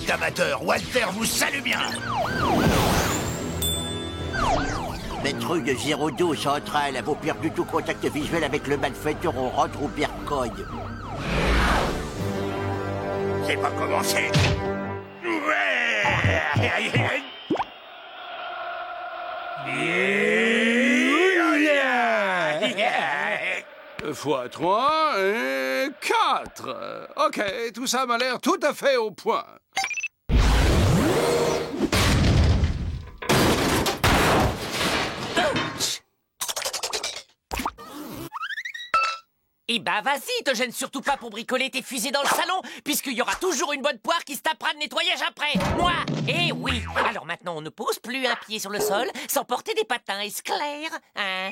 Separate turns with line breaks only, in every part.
d'amateurs, Walter vous salue bien.
Maître de 02 central, avez perdu tout contact visuel avec le malfaiteur, on rentre au Bercogne.
C'est pas commencé.
Fois 3 et 4. Ok, tout ça m'a l'air tout à fait au point.
Eh ben vas-y, te gêne surtout pas pour bricoler tes fusées dans le salon, puisqu'il y aura toujours une bonne poire qui se tapera de nettoyage après. Moi. Eh oui. Alors maintenant, on ne pose plus un pied sur le sol sans porter des patins, est-ce clair, hein?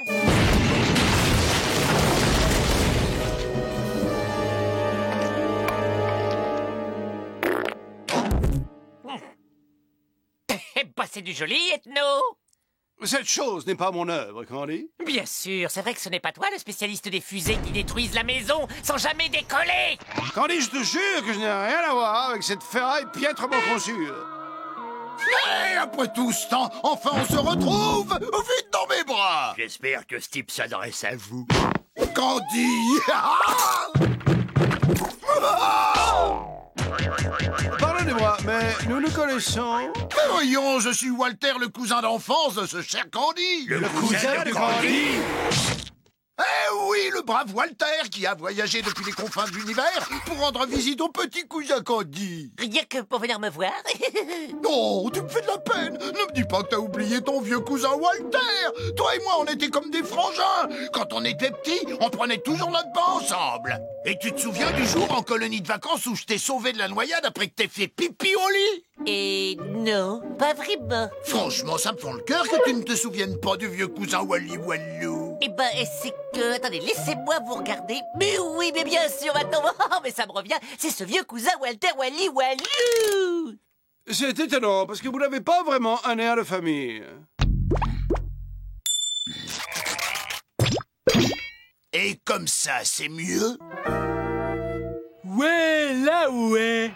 Eh ben c'est du joli, Ethno.
Cette chose n'est pas mon œuvre, Candy.
Bien sûr, c'est vrai que ce n'est pas toi le spécialiste des fusées qui détruisent la maison sans jamais décoller.
Candy, je te jure que je n'ai rien à voir avec cette ferraille piètrement conçue.
Et après tout ce temps, enfin on se retrouve. Vite dans mes bras.
J'espère que ce type s'adresse à vous.
Candy.
Pardonnez-moi, mais nous nous connaissons.
Mais voyons, je suis Walter, le cousin d'enfance de ce cher Candy.
Le cousin de Candy.
Eh oui, le brave Walter qui a voyagé depuis les confins de l'univers pour rendre visite au petit cousin Candy.
Rien que pour venir me voir.
Non, tu me fais de la peine. Ne me dis pas que t'as oublié ton vieux cousin Walter. Toi et moi, on était comme des frangins. Quand on était petits, on prenait toujours notre bain ensemble. Et tu te souviens du jour en colonie de vacances où je t'ai sauvé de la noyade après que t'aies fait pipi au lit?
Et non, pas vraiment.
Franchement, ça me fend le cœur que tu ne te souviennes pas du vieux cousin Wally Wallou.
Eh ben, c'est que... Attendez, laissez-moi vous regarder. Mais oui, mais bien sûr, maintenant... Oh, mais ça me revient. C'est ce vieux cousin Walter Wally Wallou.
C'est étonnant, parce que vous n'avez pas vraiment un air de famille.
Et comme ça, c'est mieux?
Ouais, là, ouais.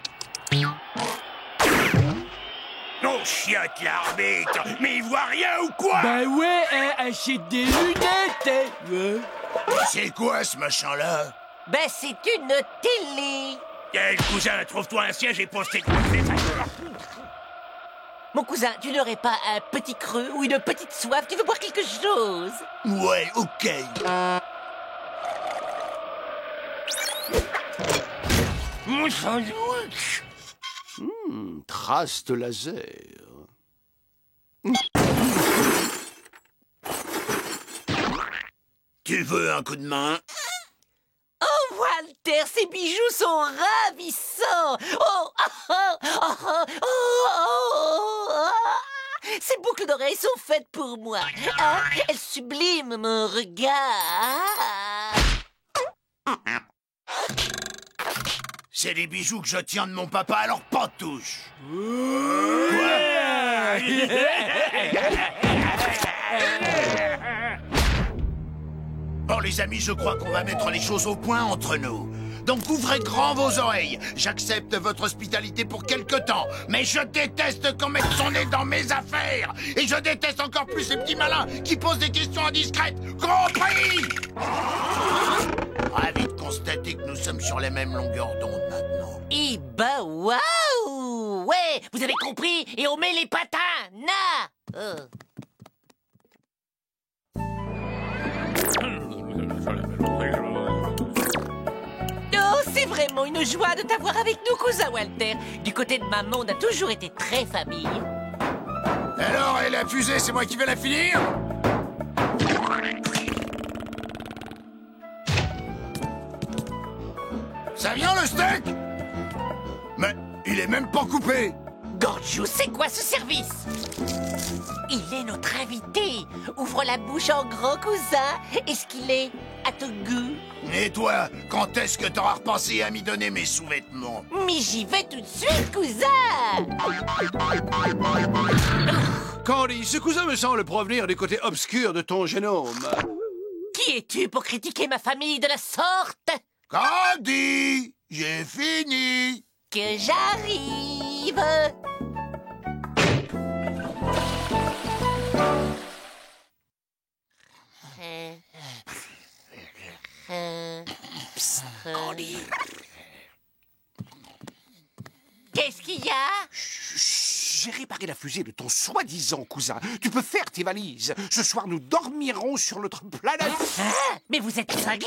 Non, chiotte, l'arbitre. Mais il voit rien ou quoi?
Bah ouais, achète des lunettes. Ouais.
C'est quoi ce machin-là?
Ben, c'est une télé.
Eh, cousin, trouve-toi un siège et pose tes coups.
Mon cousin, tu n'aurais pas un petit creux ou une petite soif? Tu veux boire quelque chose?
Ouais, ok.
Mon sandwich.
Trace de laser.
Tu veux un coup de main?
Oh, Walter, ces bijoux sont ravissants. Oh, oh, oh, oh, oh, oh, oh. Ces boucles d'oreilles sont faites pour moi. Ah, elles subliment mon regard.
C'est les bijoux que je tiens de mon papa, alors pas de touche. Bon les amis, je crois qu'on va mettre les choses au point entre nous. Donc ouvrez grand vos oreilles. J'accepte votre hospitalité pour quelque temps, mais je déteste qu'on mette son nez dans mes affaires. Et je déteste encore plus ces petits malins qui posent des questions indiscrètes. Compris? Ravi de constater que nous sommes sur les mêmes longueurs d'onde maintenant.
Eh ben, waouh! Ouais, vous avez compris? Et on met les patins! Na! Oh, c'est vraiment une joie de t'avoir avec nous, cousin Walter. Du côté de maman, on a toujours été très famille.
Alors, et la fusée, c'est moi qui vais la finir? Ça vient le steak? Mais il est même pas coupé.
Gorgiou, c'est quoi ce service? Il est notre invité. Ouvre la bouche en grand, cousin. Est-ce qu'il est à ton goût?
Et toi, quand est-ce que t'auras repensé à m'y donner mes sous-vêtements?
Mais j'y vais tout de suite, cousin.
Candy, ce cousin me semble provenir du côté obscur de ton génome.
Qui es-tu pour critiquer ma famille de la sorte?
Candy, j'ai fini.
Que j'arrive. j'arrive. Qu'est-ce qu'il y a?
J'ai réparé la fusée de ton soi-disant cousin. Tu peux faire tes valises. Ce soir, nous dormirons sur notre planète.
Ah, mais vous êtes cinglé!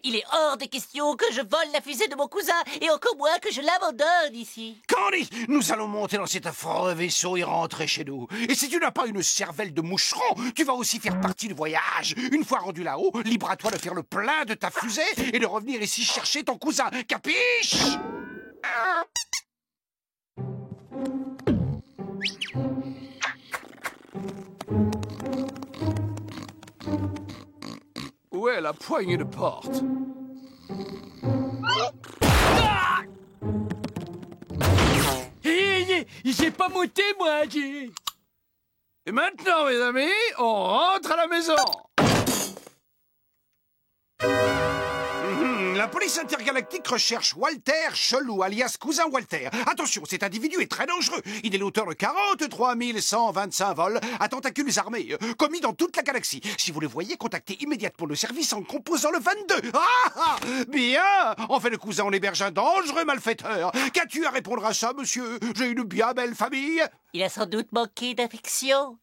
Il est hors de question que je vole la fusée de mon cousin, et encore moins que je l'abandonne ici.
Candy, nous allons monter dans cet affreux vaisseau et rentrer chez nous. Et si tu n'as pas une cervelle de moucheron, tu vas aussi faire partie du voyage. Une fois rendu là-haut, libre à toi de faire le plein de ta fusée et de revenir ici chercher ton cousin. Capiche? Où est la poignée de porte?
J'ai pas monté, moi,
Et maintenant, mes amis, on rentre à la maison. La police intergalactique recherche Walter Chelou, alias Cousin Walter. Attention, cet individu est très dangereux. Il est l'auteur de 43 125 vols à tentacules armés, commis dans toute la galaxie. Si vous le voyez, contactez immédiatement le service en composant le 22. Ah, bien. En fait, le cousin, on héberge un dangereux malfaiteur. Qu'as-tu à répondre à ça, monsieur? J'ai une bien belle famille.
Il a sans doute manqué d'affection.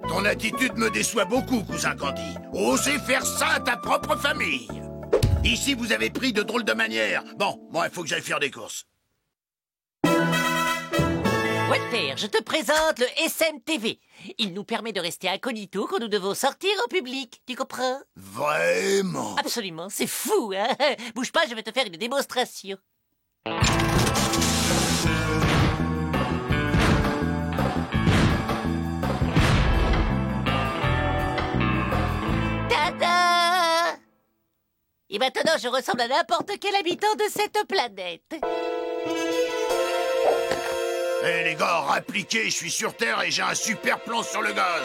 Ton attitude me déçoit beaucoup, cousin Candy. Oser faire ça à ta propre famille. Ici, vous avez pris de drôles de manières. Bon, moi, il faut que j'aille faire des courses.
Walter, je te présente le SMTV. Il nous permet de rester incognito quand nous devons sortir en public. Tu comprends?
Vraiment?
Absolument, c'est fou, hein? Bouge pas, je vais te faire une démonstration. Tada! Et maintenant, je ressemble à n'importe quel habitant de cette planète.
Eh les gars, rappliquez, je suis sur Terre et j'ai un super plan sur le gaz.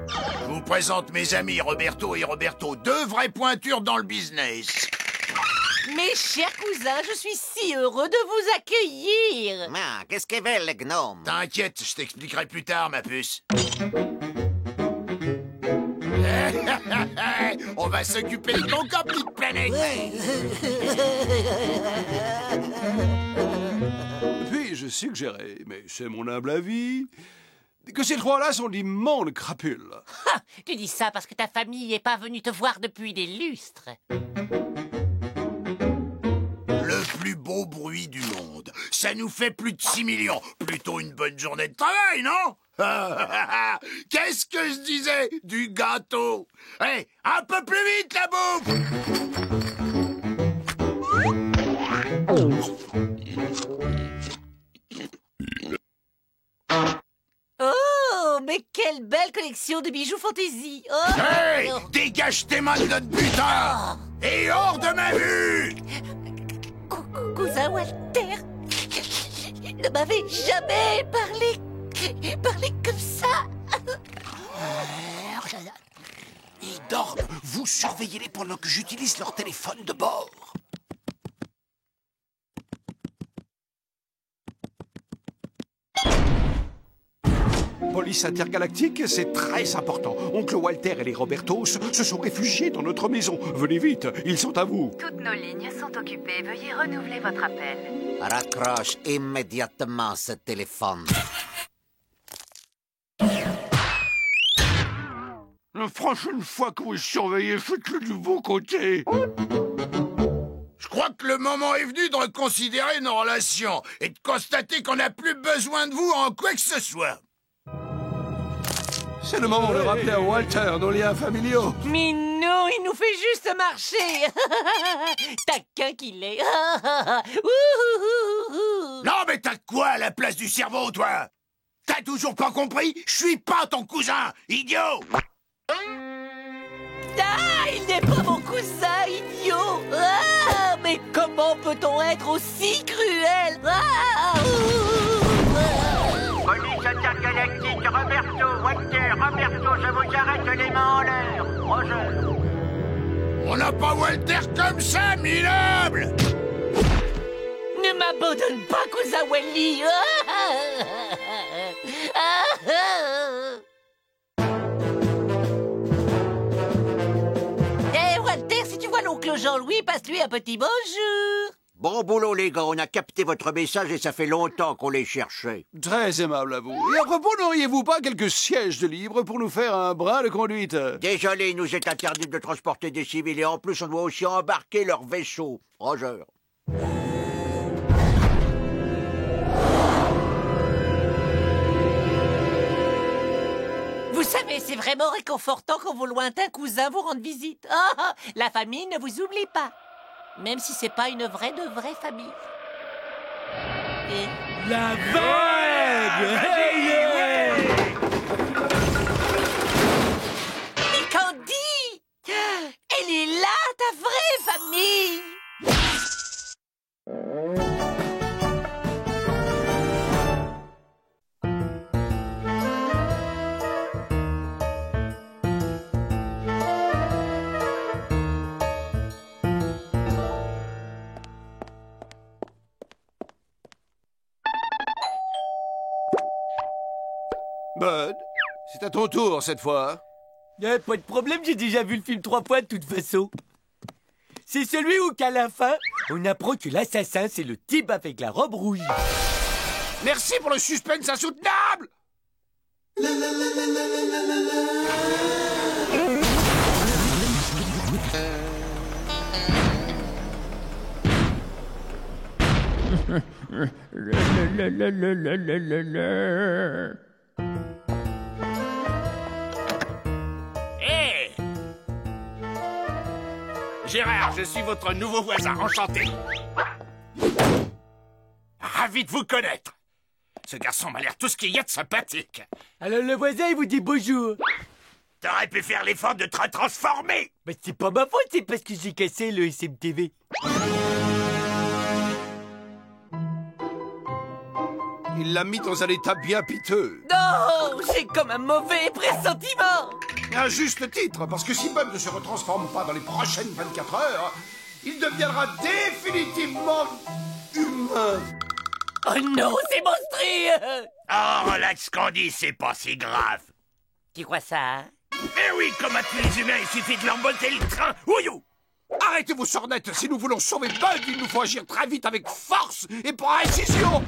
Je vous présente mes amis Roberto et Roberto, deux vraies pointures dans le business.
Mes chers cousins, je suis si heureux de vous accueillir.
Ah, qu'est-ce qu'ils veulent, les gnomes?
T'inquiète, je t'expliquerai plus tard, ma puce. On va s'occuper de ton corps, petite planète.
Puis-je suggérer, mais c'est mon humble avis, que ces trois-là sont d'immondes crapules.
Ah, tu dis ça parce que ta famille n'est pas venue te voir depuis des lustres.
Le plus beau bruit du monde. Ça nous fait plus de 6 millions. Plutôt une bonne journée de travail, non? Qu'est-ce que je disais? Du gâteau. Hé, un peu plus vite, la bouffe!
Oh, mais quelle belle collection de bijoux fantaisie. Oh,
Hé, dégage tes mains de notre butin! Et hors de ma vue!
Cousin Walter, ne m'avez jamais parlé comme ça.
Ils dorment. Vous surveillez-les pendant que j'utilise leur téléphone de bord. Police intergalactique, c'est très important. Oncle Walter et les Robertos se sont réfugiés dans notre maison. Venez vite, ils sont à vous.
Toutes nos lignes sont occupées. Veuillez renouveler votre appel.
Raccroche immédiatement ce téléphone.
La prochaine fois que vous surveillez, faites-le du bon côté.
Je crois que le moment est venu de reconsidérer nos relations et de constater qu'on n'a plus besoin de vous en quoi que ce soit.
C'est le moment de rappeler à Walter nos liens familiaux.
Mais non, il nous fait juste marcher. Taquin qu'il est.
Non, mais t'as quoi à la place du cerveau, toi? T'as toujours pas compris? Je suis pas ton cousin, idiot!
Ah, il n'est pas mon cousin, idiot. Ah, mais comment peut-on être aussi cruel?
Police intergalactique, Roberto, Walter, Roberto, je vous arrête les mains en l'air. Roger.
On n'a pas Walter comme ça, minable!
Ne m'abandonne pas, cousin Wally. Eh, Walter, si tu vois l'oncle Jean-Louis, passe-lui un petit bonjour.
Bon boulot, les gars, on a capté votre message et ça fait longtemps qu'on les cherchait.
Très aimable à vous. Et à propos, n'auriez-vous pas quelques sièges de libre pour nous faire un brin de conduite?
Désolé, il nous est interdit de transporter des civils et en plus on doit aussi embarquer leur vaisseau. Roger.
Vous savez, c'est vraiment réconfortant quand vos lointains cousins vous rendent visite. Ah, la famille ne vous oublie pas. Même si c'est pas une vraie de vraie famille. Et...
La vague! Hey, yeah!
Mais Candy! Elle est là, ta vraie famille!
Bud, c'est à ton tour cette fois.
Pas de problème, j'ai déjà vu le film 3 fois de toute façon. C'est celui où qu'à la fin, on apprend que l'assassin, c'est le type avec la robe rouge.
Merci pour le suspense insoutenable.
Hé Gérard, je suis votre nouveau voisin, enchanté. Ravi de vous connaître. Ce garçon m'a l'air tout ce qu'il y a de sympathique.
Alors le voisin, il vous dit bonjour.
T'aurais pu faire l'effort de te transformer.
Mais c'est pas ma faute, c'est parce que j'ai cassé le SMTV.
Il l'a mis dans un état bien piteux.
Non, j'ai comme un mauvais pressentiment.
À juste titre, parce que si Bud ne se retransforme pas dans les prochaines 24 heures, il deviendra définitivement humain.
Oh non, c'est monstrueux.
Oh, relax, Candy, c'est pas si grave.
Tu crois ça, hein?
Eh oui, comme à tous les humains, il suffit de leur botter le train. Ouillou!
Arrêtez vos sornettes. Si nous voulons sauver Bud, il nous faut agir très vite avec force et précision.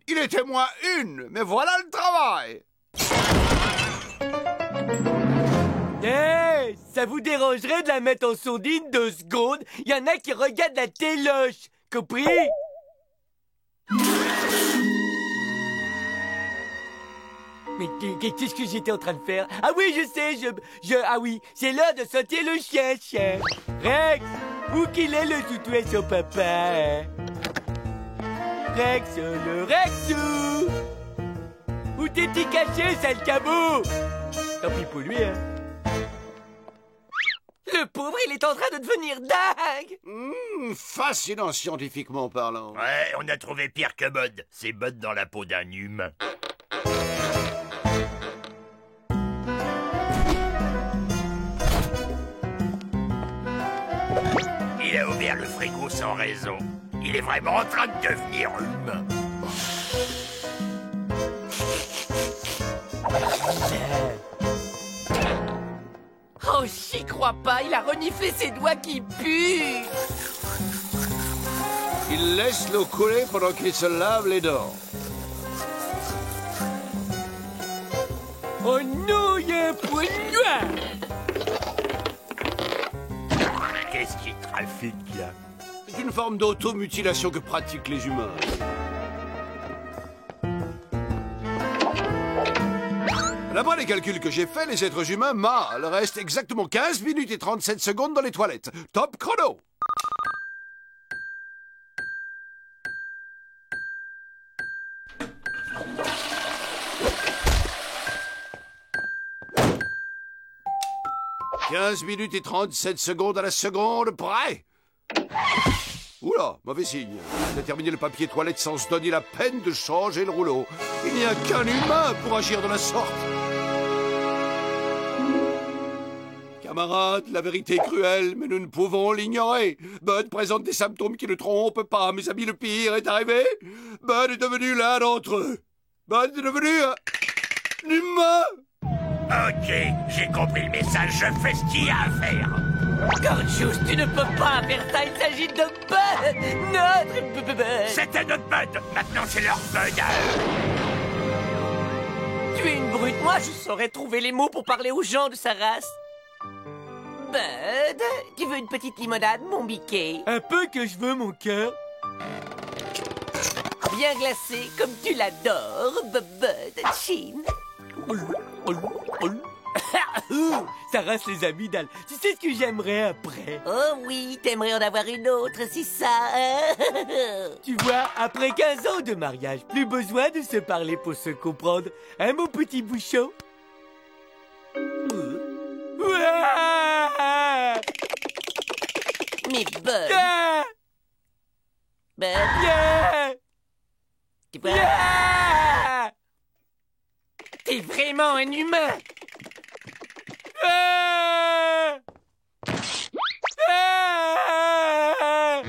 Il était moins une, mais voilà le travail.
Hey, ça vous dérangerait de la mettre en sourdine 2 secondes? Il y en a qui regardent la téloche, compris? Mais qu'est-ce que j'étais en train de faire? Ah oui, je sais, ah oui, c'est l'heure de sauter le chien. Rex, où qu'il est le toutou et son papa, hein? Rex, le Rexou! Où t'es-tu caché, sale cabot? Tant pis pour lui, hein.
Le pauvre, il est en train de devenir dingue.
Fascinant scientifiquement parlant.
Ouais, on a trouvé pire que Bud. C'est Bud dans la peau d'un humain. Il a ouvert le frigo sans raison. Il est vraiment en train de devenir humain.
Oh, j'y crois pas, il a reniflé ses doigts qui puent.
Il laisse l'eau couler pendant qu'il se lave les dents.
Oh non, il y a un point noir.
Qu'est-ce qui trafique, là?
C'est une forme d'automutilation que pratiquent les humains. D'après les calculs que j'ai faits, les êtres humains mâles restent exactement 15 minutes et 37 secondes dans les toilettes. Top chrono! « 15 minutes et 37 secondes à la seconde près. Oula, mauvais signe. Il a terminé le papier toilette sans se donner la peine de changer le rouleau. Il n'y a qu'un humain pour agir de la sorte. Camarades, la vérité est cruelle, mais nous ne pouvons l'ignorer. Bud présente des symptômes qui ne trompent pas, mes amis, le pire est arrivé. Bud est devenu l'un d'entre eux. Bud est devenu un humain.
Ok, j'ai compris le message, je fais ce qu'il y a à faire.
Gorgeous, tu ne peux pas faire ça, il s'agit de Bud, notre Bud.
C'était notre Bud, maintenant c'est leur Bud à eux.
Tu es une brute, moi je saurais trouver les mots pour parler aux gens de sa race. Bud, tu veux une petite limonade, mon biquet?
Un peu que je veux, mon cœur.
Bien glacé, comme tu l'adores, Bud, Chin.
Ça rase les amygdales. Tu sais ce que j'aimerais après?
Oh oui, t'aimerais en avoir une autre, c'est ça.
Tu vois, après 15 ans de mariage, plus besoin de se parler pour se comprendre. Hein, mon petit bouchon? Ouah!
Mais Bud,
Ah!
Bud,
Yeah!
tu vois,
Yeah!
t'es vraiment un humain.
Ah! Ah!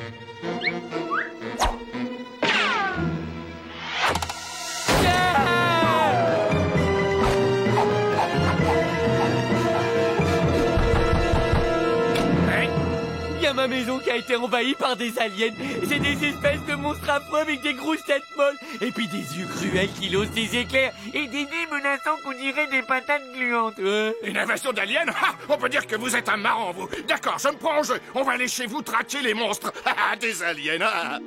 Il y a ma maison qui a été envahie par des aliens. C'est des espèces de monstres affreux avec des grosses têtes molles. Et puis des yeux cruels qui lancent des éclairs. Et des nez menaçants qu'on dirait des patates gluantes.
Une invasion d'aliens? Ah, on peut dire que vous êtes un marrant, vous. D'accord, je me prends en jeu. On va aller chez vous traquer les monstres. Ah, des aliens, ah.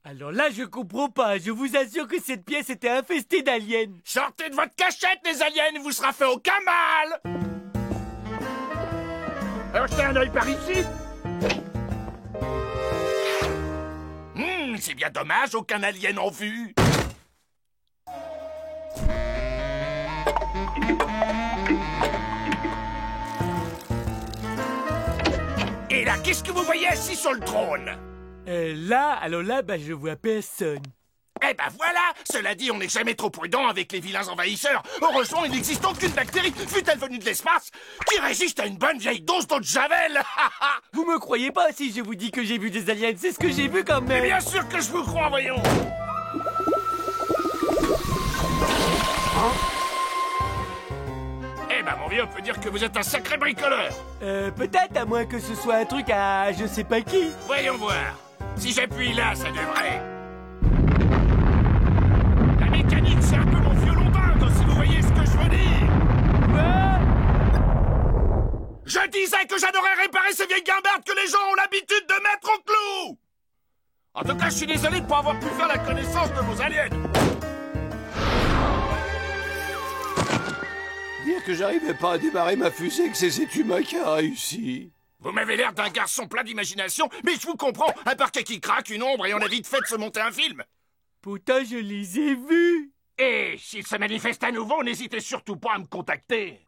Alors là, je comprends pas. Je vous assure que cette pièce était infestée d'aliens.
Sortez de votre cachette, les aliens, il vous sera fait aucun mal. Alors, jetez un œil par ici. C'est bien dommage, aucun alien en vue. Et là, qu'est-ce que vous voyez assis sur le trône?
Alors là, je vois personne.
Eh ben voilà! Cela dit, on n'est jamais trop prudent avec les vilains envahisseurs. Heureusement, il n'existe aucune bactérie, fût-elle venue de l'espace, qui résiste à une bonne vieille dose d'eau de javel.
Vous me croyez pas si je vous dis que j'ai vu des aliens? C'est ce que j'ai vu quand même.
Mais bien sûr que je vous crois, voyons. Eh ben, mon vieux, on peut dire que vous êtes un sacré bricoleur.
Peut-être, à moins que ce soit un truc à je sais pas qui.
Voyons voir. Si j'appuie là, ça devrait... La mécanique, c'est un peu mon violon dingue, si vous voyez ce que je veux dire. Je disais que j'adorais réparer ces vieilles guimbardes que les gens ont l'habitude de mettre au clou. En tout cas, je suis désolé de pas avoir pu faire la connaissance de vos aliens.
Dire que j'arrivais pas à démarrer ma fusée, que c'est cet humain qui a réussi.
Vous m'avez l'air d'un garçon plein d'imagination, mais je vous comprends. Un parquet qui craque, une ombre, et on a vite fait de se monter un film.
Pourtant, je les ai vus.
Et s'il se manifeste à nouveau, n'hésitez surtout pas à me contacter.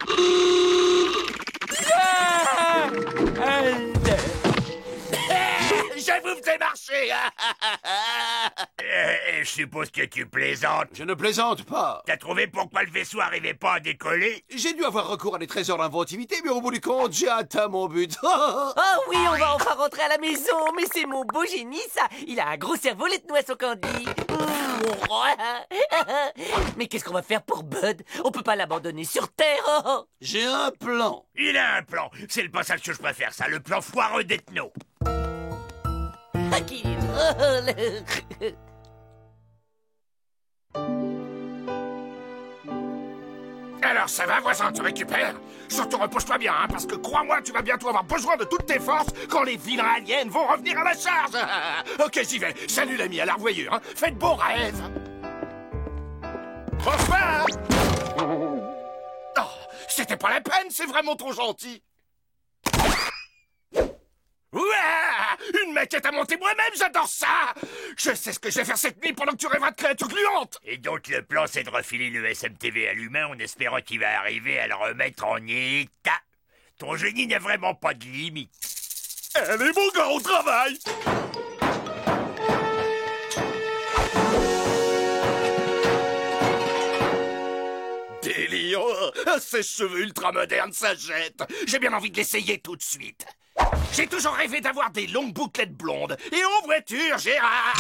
Je vous faisais marcher. Je suppose que tu plaisantes.
Je ne plaisante pas.
T'as trouvé pourquoi le vaisseau arrivait pas à décoller?
J'ai dû avoir recours à des trésors d'inventivité, mais au bout du compte, j'ai atteint mon but.
Oh oui, on va enfin rentrer à la maison. Mais c'est mon beau génie, ça. Il a un gros cerveau, les noix au candy. Mais qu'est-ce qu'on va faire pour Bud? On peut pas l'abandonner sur Terre. Oh.
J'ai un plan.
Il a un plan. C'est le passage que je préfère, ça, le plan foireux d'Ethno.
Ah, qu'il est drôle.
Alors ça va, voisin, tu récupères? Surtout repose-toi bien, hein, parce que crois-moi, tu vas bientôt avoir besoin de toutes tes forces quand les vilains aliens vont revenir à la charge. Ok, j'y vais. Salut l'ami, à la revoyure, hein. Faites beaux rêves. Bonsoir. Oh, c'était pas la peine, c'est vraiment trop gentil. Ouah, une maquette à monter moi-même, j'adore ça. Je sais ce que je vais faire cette nuit pendant que tu rêveras de créatures gluantes.
Et donc le plan, c'est de refiler le SMTV à l'humain en espérant qu'il va arriver à le remettre en état. Ton génie n'a vraiment pas de limite.
Allez, mon gars, au travail. Délire. Ces cheveux ultra modernes, ça jette. J'ai bien envie de l'essayer tout de suite. J'ai toujours rêvé d'avoir des longues bouclettes blondes. Et en voiture, Gérard.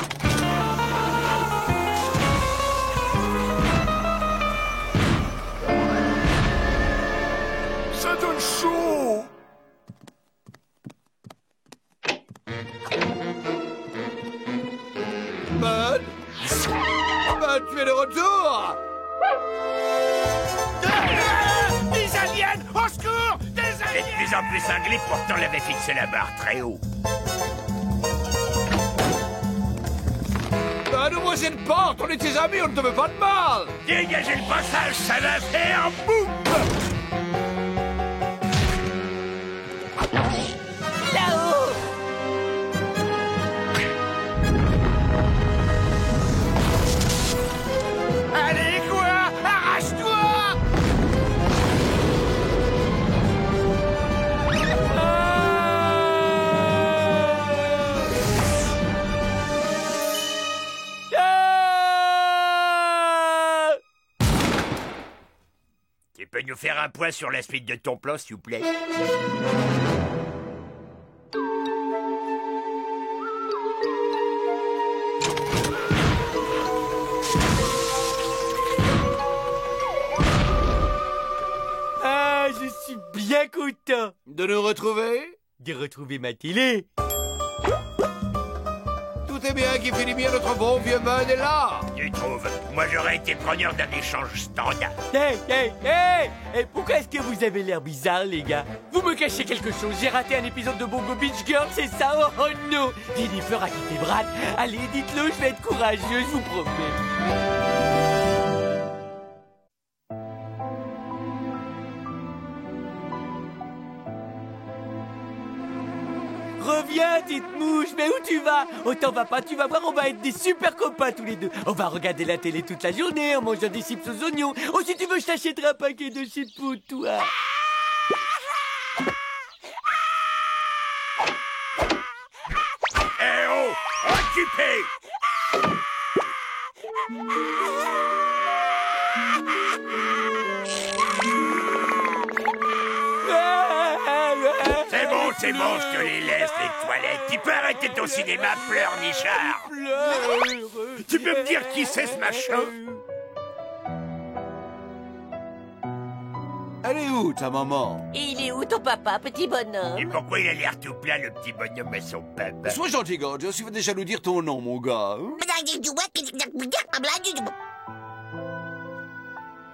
Ça donne chaud.
Bud, tu es de retour.
Des aliens! Au secours! Des
T'es de
aliens!
plus en plus cinglé, pourtant l'avait fixé la barre très haut.
Ne moi cette porte, on est tes amis, on ne te veut pas de mal.
Dégagez le passage, ça va faire boum!
Là-haut.
Allez, quoi? Arrache-toi!
Tu peux nous faire un point sur la suite de ton plan, s'il vous plaît?
Ah, je suis bien content
De nous retrouver?
de retrouver ma télé.
Tout est bien qui finit bien, notre bon vieux Bud est là.
Tu trouves? Moi, j'aurais été preneur d'un échange standard.
Hey, hey, hey! Et pourquoi est-ce que vous avez l'air bizarre, les gars? Vous me cachez quelque chose. J'ai raté un épisode de Bongo Beach Girl, c'est ça? Oh non! Jennifer a quitté Brad. Allez, dites-le, je vais être courageux, je vous promets. Reviens, petite mouche, mais où tu vas? Oh, t'en vas pas, tu vas voir, on va être des super copains tous les deux. On va regarder la télé toute la journée en mangeant des chips aux oignons. Oh, si tu veux, je t'achèterai un paquet de chips pour toi.
Eh oh! Occupé! C'est bon, je te les laisse, les toilettes. Tu peux arrêter ton cinéma, pleurnichard. Tu peux me dire qui c'est, ce machin?
Elle est où, ta maman?
Et il est où ton papa, petit
Et
bonhomme?
pourquoi il a l'air tout plein, le petit bonhomme à son papa?
Sois gentil, Gorgeous, il va déjà nous dire ton nom, mon gars. Hein?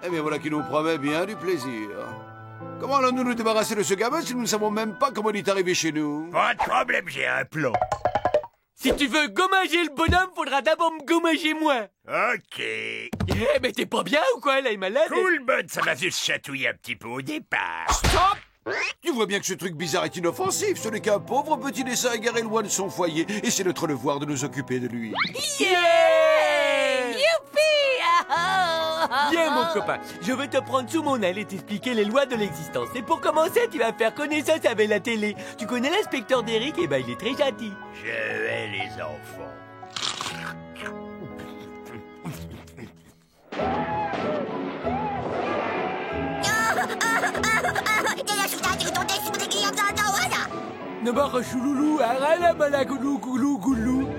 Eh bien, voilà qui nous promet bien du plaisir. Comment allons-nous nous débarrasser de ce gamin si nous ne savons même pas comment il est arrivé chez nous?
Pas de problème, j'ai un plan.
Si tu veux gommager le bonhomme, faudra d'abord me gommager moi.
Ok.
Eh, mais t'es pas bien ou quoi, là, il est malade?
Cool, Bud, ça m'a juste chatouillé un petit peu au départ.
Stop! Tu vois bien que ce truc bizarre est inoffensif. Ce n'est qu'un pauvre petit dessin égaré loin de son foyer. Et c'est notre devoir de nous occuper de lui.
Yeah!
Youpi!
Viens, mon copain, je vais te prendre sous mon aile et t'expliquer les lois de l'existence. Et pour commencer, tu vas faire connaissance avec la télé. Tu connais l'inspecteur d'Eric? Eh ben, il est très gentil.
Je hais les enfants.
Nabara chouloulou, arala malagoulou goulou goulou.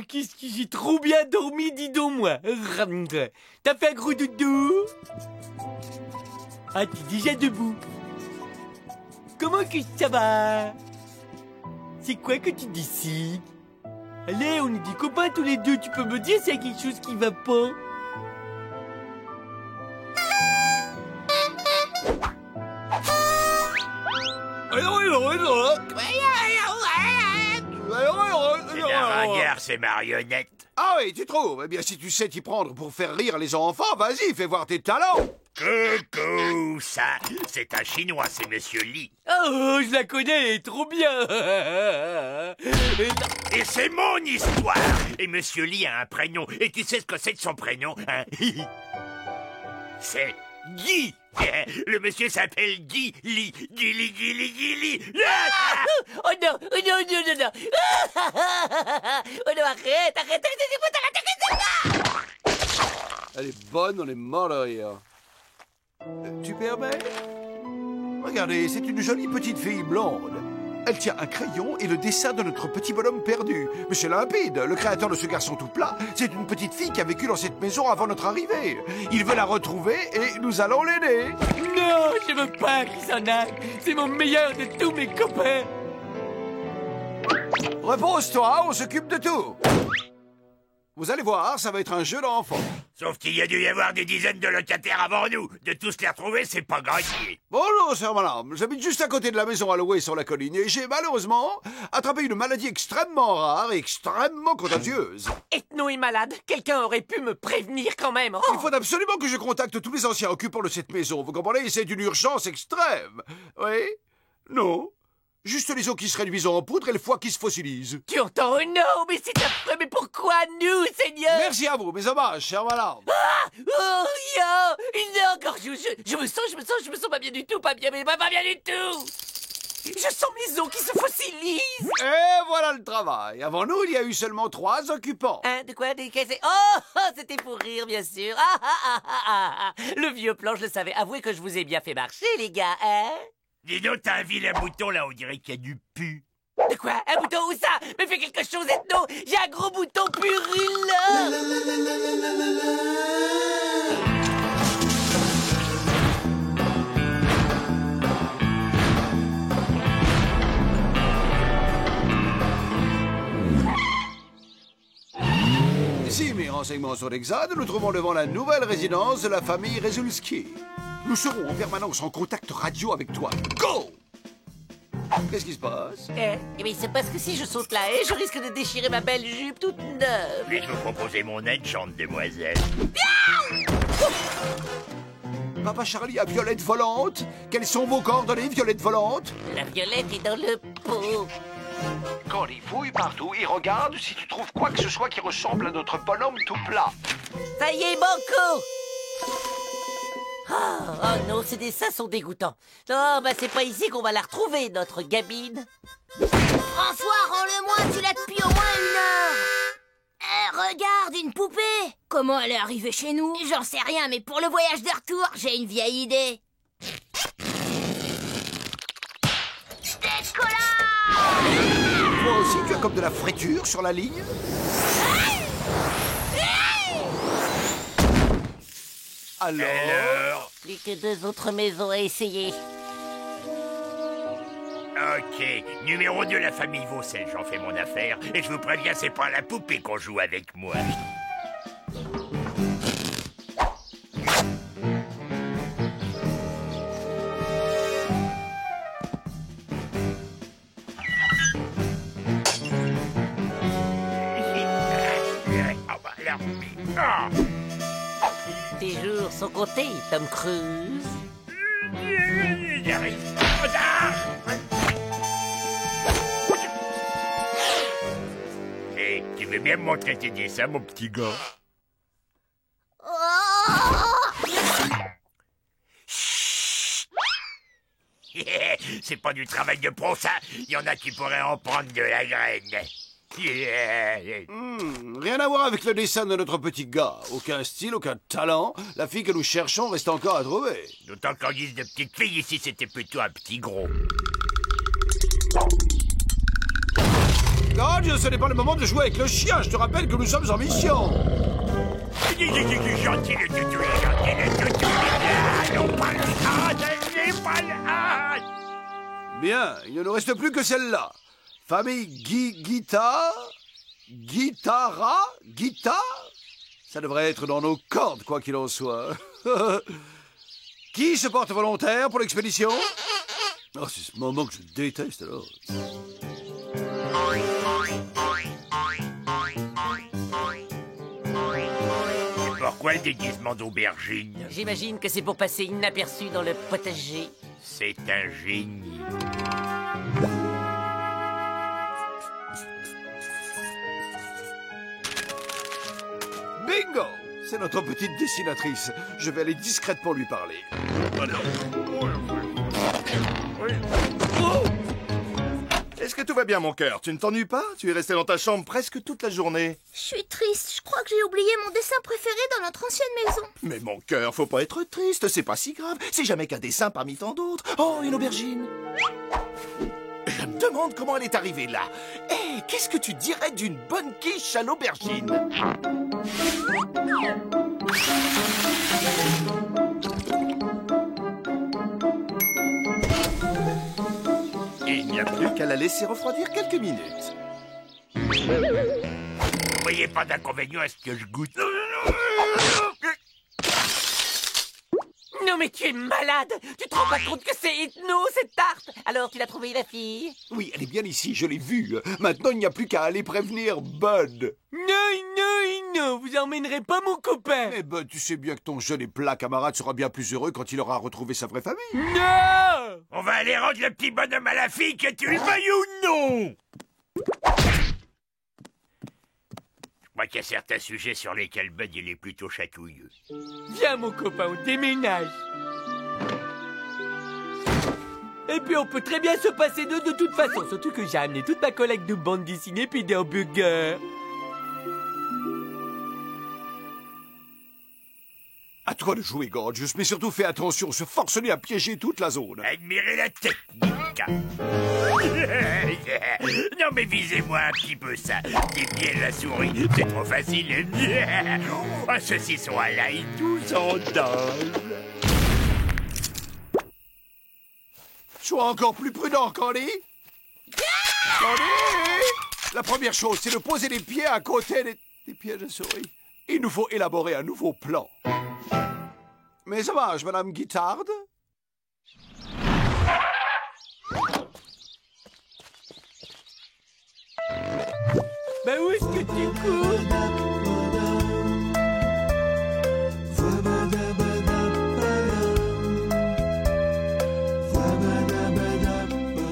Qu'est-ce que j'ai trop bien dormi, dis donc, moi. T'as fait un gros doudou? Ah, t'es déjà debout. Comment que ça va? C'est quoi que tu décides? Allez, on est des copains tous les deux. Tu peux me dire s'il y a quelque chose qui va pas?
C'est un ringard, ces marionnettes.
Ah oui, tu trouves? Eh bien, si tu sais t'y prendre pour faire rire les enfants, vas-y, fais voir tes talents.
Coucou, ça, c'est un Chinois, c'est Monsieur Li.
Oh, je la connais, elle est trop bien.
Et c'est mon histoire. Et Monsieur Li a un prénom. Et tu sais ce que c'est de son prénom, hein? C'est Guy. Le monsieur s'appelle Guy Li. Guy Li, Guy Li, Guy Li.
Oh non, oh non, non, non, non. Oh non, arrête, arrête.
Elle est bonne, on est mort de rire. Tu permets? Regardez, c'est une jolie petite fille blonde. Elle tient un crayon et le dessin de notre petit bonhomme perdu. Mais c'est limpide, le créateur de ce garçon tout plat, c'est une petite fille qui a vécu dans cette maison avant notre arrivée. Il veut la retrouver et nous allons l'aider.
Non, je veux pas qu'il s'en aille. C'est mon meilleur de tous mes copains.
Repose-toi, on s'occupe de tout. Vous allez voir, ça va être un jeu d'enfant.
Sauf qu'il y a dû y avoir des dizaines de locataires avant nous. De tous les retrouver, c'est pas gagné.
Bonjour, sœur madame. J'habite juste à côté de la maison à louer sur la colline et j'ai malheureusement attrapé une maladie extrêmement rare et extrêmement contagieuse.
Ethno est malade. Quelqu'un aurait pu me prévenir quand même. Oh.
Il faut absolument que je contacte tous les anciens occupants de cette maison. Vous comprenez? C'est une urgence extrême. Oui? Non? Juste les os qui se réduisent en poudre et le foie qui se fossilise.
Tu entends? Non, mais c'est affreux. Mais pourquoi nous, Seigneur?
Merci à vous, mes hommages, chère madame.
Ah! Oh, non, encore, je me sens pas bien du tout, pas bien du tout. Je sens mes os qui se fossilisent.
Et voilà le travail. Avant nous, il y a eu seulement 3 occupants.
Hein, de quoi? Oh, c'était pour rire, bien sûr. Le vieux plan, je le savais. Avouez que je vous ai bien fait marcher, les gars, hein?
Dis donc, t'as un vilain bouton là, on dirait qu'il y a du pu.
De quoi? Un bouton où ça? Mais fais quelque chose, Ethno! J'ai un gros bouton purulent!
Si mes renseignements sont exacts, nous trouvons devant la nouvelle résidence de la famille Rezulski. Nous serons en permanence en contact radio avec toi. Go! Qu'est-ce qui se passe?
Mais c'est parce que si je saute la haie, je risque de déchirer ma belle jupe toute neuve.
Puis-je vous proposer mon aide, chante demoiselle?
Papa Charlie a Violette volante. Quelles sont vos coordonnées, Violette volante?
La violette est dans le pot.
Quand il fouille partout, il regarde si tu trouves quoi que ce soit qui ressemble à notre bonhomme tout plat.
Ça y est, Banco! Oh non, ces dessins sont dégoûtants. Non, bah c'est pas ici qu'on va la retrouver, notre gamine.
François, rends-le-moi, tu l'as depuis au moins 1 heure. Regarde, une poupée. Comment elle est arrivée chez nous? J'en sais rien, mais pour le voyage de retour, j'ai une vieille idée. Décollage!
Toi aussi, tu as comme de la friture sur la ligne? Alors?
Plus que 2 autres maisons à essayer.
Ok, numéro 2, la famille Vaucel, j'en fais mon affaire. Et je vous préviens, c'est pas la poupée qu'on joue avec moi.
Tes jours sont comptés, Tom Cruise.
J'arrive. veux bien me montrer tes dessins, mon petit gars? C'est pas du travail de pro, ça. Il y en a qui pourraient en prendre de la graine.
Rien à voir avec le dessin de notre petit gars. Aucun style, aucun talent. La fille que nous cherchons reste encore à trouver.
D'autant qu'en guise de petite fille, ici, c'était plutôt un petit gros.
Gorge, ce n'est pas le moment de jouer avec le chien. Je te rappelle que nous sommes en mission.
Gentil le toutou, gentil le toutou. Non, pas le pas le
Bien, il ne nous reste plus que celle-là. Famille Guitara. Ça devrait être dans nos cordes, quoi qu'il en soit. Qui se porte volontaire pour l'expédition? Oh, c'est ce moment que je déteste, alors.
Pourquoi le déguisement d'aubergine?
J'imagine que c'est pour passer inaperçu dans le potager.
C'est un génie.
Bingo! C'est notre petite dessinatrice. Je vais aller discrètement lui parler.
Est-ce que tout va bien, mon cœur? Tu ne t'ennuies pas? Tu es resté dans ta chambre presque toute la journée.
Je suis triste. Je crois que j'ai oublié mon dessin préféré dans notre ancienne maison.
Mais mon cœur, faut pas être triste, c'est pas si grave. C'est jamais qu'un dessin parmi tant d'autres. Oh, une aubergine. Je me demande comment elle est arrivée là. Hé, qu'est-ce que tu dirais d'une bonne quiche à l'aubergine? Et il n'y a plus qu'à la laisser refroidir quelques minutes.
Vous voyez pas d'inconvénient à ce que je goûte?
Non mais tu es malade! Tu te rends pas compte que c'est hypno, cette tarte? Alors tu l'as trouvée, la fille?
Oui, elle est bien ici, je l'ai vue. Maintenant, il n'y a plus qu'à aller prévenir Bud.
Non, vous emmènerez pas mon copain.
Mais Bud, tu sais bien que ton jeune et plat camarade sera bien plus heureux quand il aura retrouvé sa vraie famille.
Non!
On va aller rendre le petit bonhomme à la fille, que tu le veuilles ou non! Je crois qu'il y a certains sujets sur lesquels Bud il est plutôt chatouilleux.
Viens mon copain, on déménage. Et puis on peut très bien se passer d'eux de toute façon. Surtout que j'ai amené toute ma collecte de bandes dessinées puis des hamburgers.
À toi de jouer, Gorgeous, mais surtout fais attention, ce force-lui à piéger toute la zone.
Admirez la technique. Non mais visez-moi un petit peu ça. Des pieds de la souris, c'est trop facile. Un saucisson à l'ail, tous en dalle.
Sois encore plus prudent, Candy. Candy! La première chose, c'est de poser les pieds à côté des pieds de souris. Il nous faut élaborer un nouveau plan. Mais hommage, Madame Guittarde.
Ben où est-ce que tu cours?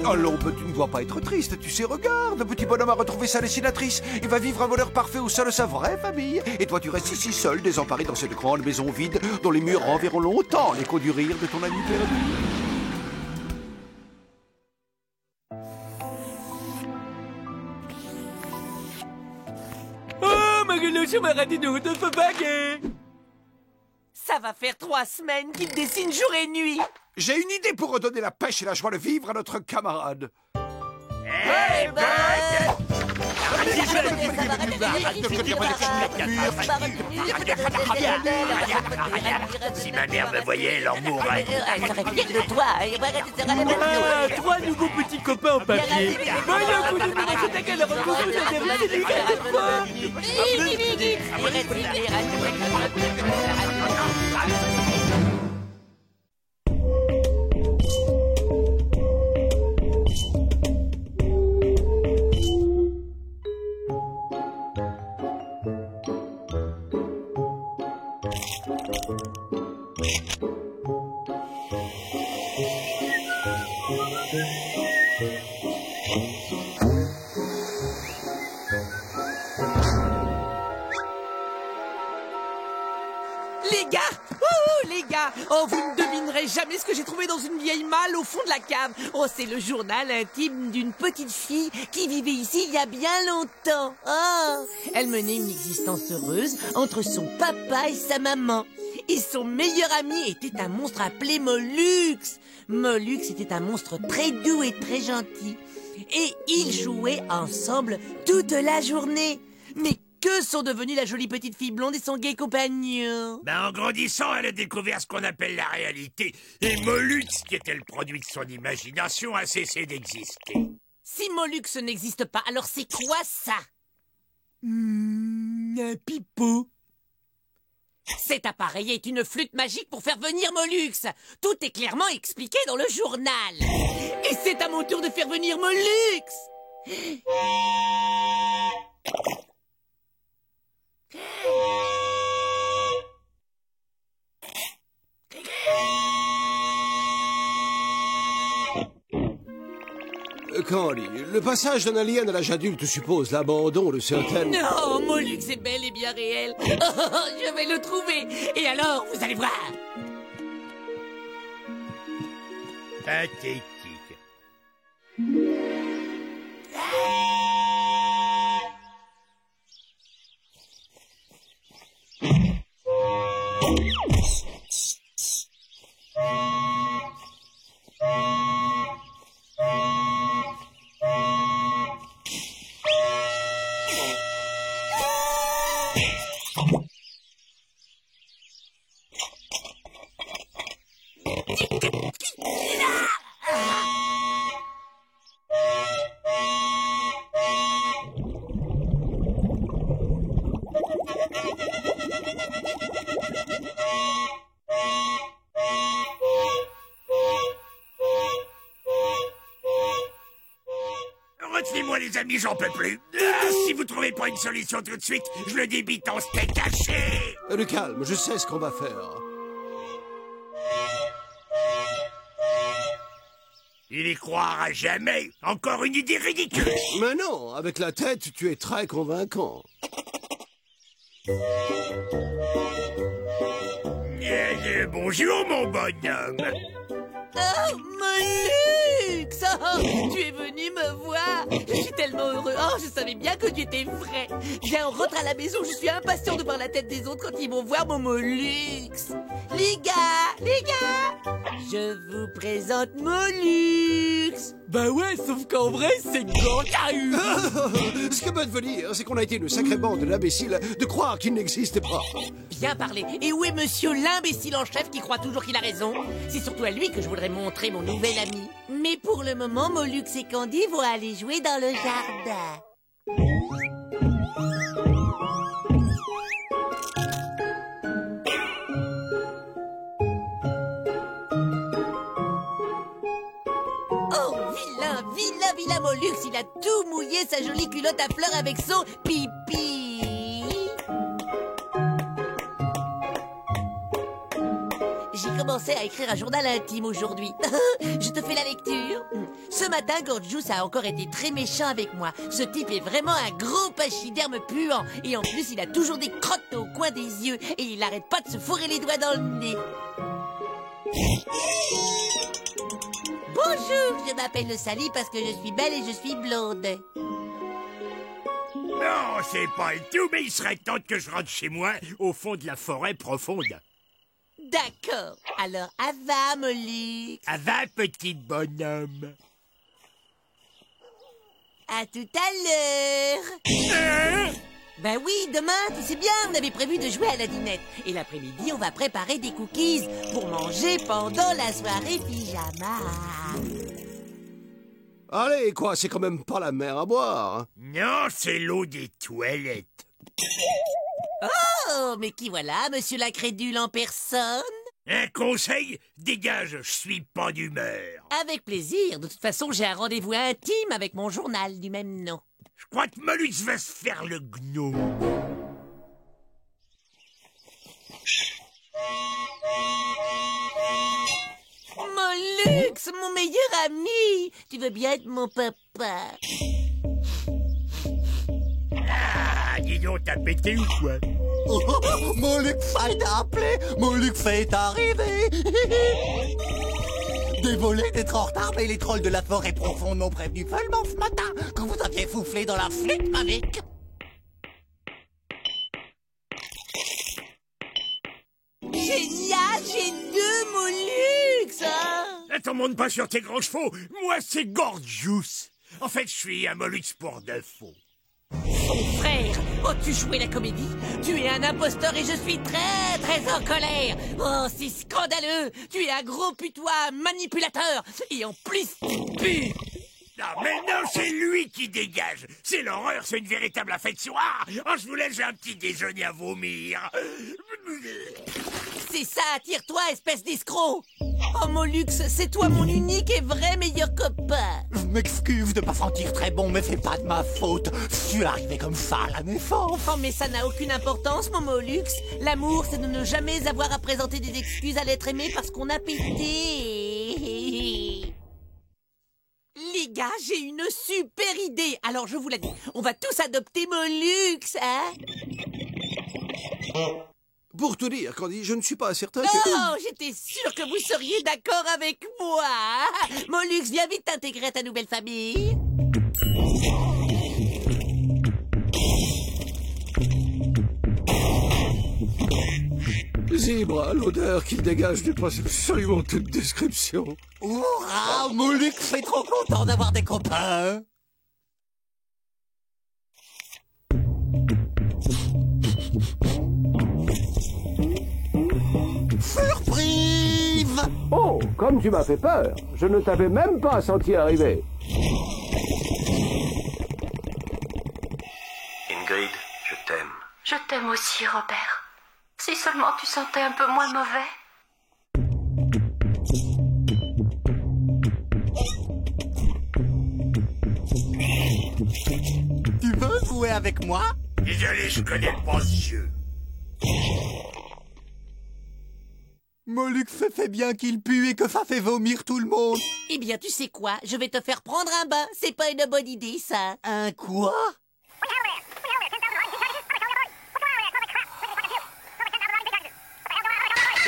Oh l'ombre, tu ne dois pas être triste, tu sais, regarde, le petit bonhomme a retrouvé sa dessinatrice. Il va vivre un bonheur parfait au sein de sa vraie famille. Et toi, tu restes ici seul, désemparé dans cette grande maison vide, dont les murs renverront longtemps l'écho du rire de ton ami perdu.
Oh, Maguelo, je m'arrête une route de baguette.
Ça va faire 3 semaines qu'il dessine jour et nuit.
J'ai une idée pour redonner la pêche et la joie de vivre à notre camarade.
Hey, Bud! Si ma mère me voyait, elle en mourrait.
De toi.
3 nouveaux petits copains en papier. Voyons, vous nous mettez ta gueule, reposez vous
Oh, vous ne devinerez jamais ce que j'ai trouvé dans une vieille malle au fond de la cave. Oh, c'est le journal intime d'une petite fille qui vivait ici il y a bien longtemps. Oh, elle menait une existence heureuse entre son papa et sa maman. Et son meilleur ami était un monstre appelé Mollux. Mollux était un monstre très doux et très gentil. Et ils jouaient ensemble toute la journée. Mais que sont devenues la jolie petite fille blonde et son gai compagnon?
En grandissant, elle a découvert ce qu'on appelle la réalité. Et Mollux, qui était le produit de son imagination, a cessé d'exister.
Si Mollux n'existe pas, alors c'est quoi ça? Un pipeau. Cet appareil est une flûte magique pour faire venir Mollux. Tout est clairement expliqué dans le journal. Et c'est à mon tour de faire venir Mollux.
Candy, le passage d'un alien à l'âge adulte suppose l'abandon de certaines...
Non, Mollux est bel et bien réel. Oh, je vais le trouver. Et alors, vous allez voir.
Pathétique. Retenez-moi les amis, j'en peux plus. Si vous trouvez pas une solution tout de suite, je le débite en steak haché.
Le calme, je sais ce qu'on va faire.
Il y croira jamais. Encore une idée ridicule.
Mais non, avec la tête, tu es très convaincant.
Bonjour, mon bonhomme.
Oh, Mollux! Oh, tu es venu me voir. Je suis tellement heureux. Oh, je savais bien que tu étais vrai. Viens, on rentre à la maison. Je suis impatient de voir la tête des autres quand ils vont voir mon Mollux. Les gars, je vous présente Mollux.
Bah ouais, sauf qu'en vrai, c'est Gantahu.
Ce que peut devenir, c'est qu'on a été une sacrée bande d'imbéciles de croire qu'il n'existe pas.
Bien parlé. Et où est monsieur l'imbécile en chef qui croit toujours qu'il a raison? C'est surtout à lui que je voudrais montrer mon nouvel ami. Mais pour le moment, Mollux et Candy vont aller jouer dans le jardin. Vilain Mollux, il a tout mouillé sa jolie culotte à fleurs avec son pipi. J'ai commencé à écrire un journal intime aujourd'hui. Je te fais la lecture. Ce matin, Gorgeous a encore été très méchant avec moi. Ce type est vraiment un gros pachyderme puant. Et en plus, il a toujours des crottes au coin des yeux. Et il n'arrête pas de se fourrer les doigts dans le nez. Bonjour, je m'appelle Sally parce que je suis belle et je suis blonde.
Non, c'est pas le tout, mais il serait temps que je rentre chez moi, au fond de la forêt profonde.
D'accord. Alors, à va, Mollux.
À va, petit bonhomme.
À tout à l'heure. Ben oui, demain, tu sais bien, on avait prévu de jouer à la dinette. Et l'après-midi, on va préparer des cookies pour manger pendant la soirée pyjama.
Allez, quoi, c'est quand même pas la mer à boire.
Non, c'est l'eau des toilettes.
Oh, mais qui voilà, monsieur l'incrédule en personne?
Un conseil, dégage, je suis pas d'humeur.
Avec plaisir, de toute façon, j'ai un rendez-vous intime avec mon journal du même nom.
Je crois que Mollux va se faire le gnome.
Mollux, mon meilleur ami, tu veux bien être mon papa?
Ah, dis donc, t'as pété ou quoi?
Moluque est appelé, Moluque est arrivé. Désolé d'être en retard, mais les trolls de la forêt profonde m'ont prévenu seulement ce matin que vous aviez soufflé dans la flûte magique.
Génial, j'ai 2 Molux, hein.
Attends, monte pas sur tes grands chevaux. Moi, c'est Gorgius. En fait, je suis un Molux pour de faux.
Son frère, as-tu joué la comédie? Tu es un imposteur et je suis très très en colère. Oh, c'est scandaleux. Tu es un gros putois manipulateur. Et en plus, tu pues.
Non, mais non, c'est lui qui dégage. C'est l'horreur, c'est une véritable affection. Oh, je vous laisse, j'ai un petit déjeuner à vomir.
C'est ça, tire-toi, espèce d'escroc. Oh, Molux, c'est toi mon unique et vrai meilleur copain.
Je m'excuse de pas sentir très bon, mais c'est pas de ma faute. Je suis arrivé comme ça à la naissance.
Oh, mais ça n'a aucune importance, mon Molux. L'amour, c'est de ne jamais avoir à présenter des excuses à l'être aimé parce qu'on a pété. Les gars, j'ai une super idée. Alors, je vous la dis, on va tous adopter Molux, hein?
Pour tout dire, Candy, je ne suis pas certain que...
Oh, j'étais sûre que vous seriez d'accord avec moi. Molux, viens vite t'intégrer à ta nouvelle famille.
Zebra, l'odeur qu'il dégage dépasse absolument toute description.
Hurrah, Molux est trop content d'avoir des copains. Surprise!
Oh, comme tu m'as fait peur, je ne t'avais même pas senti arriver.
Ingrid, je t'aime.
Je t'aime aussi, Robert. Si seulement tu sentais un peu moins mauvais.
Tu veux jouer avec moi?
Désolé, je connais pas ce jeu.
Molux fait bien qu'il pue et que ça fait vomir tout le monde.
Eh bien, tu sais quoi? Je vais te faire prendre un bain. C'est pas une bonne idée, ça.
Un quoi?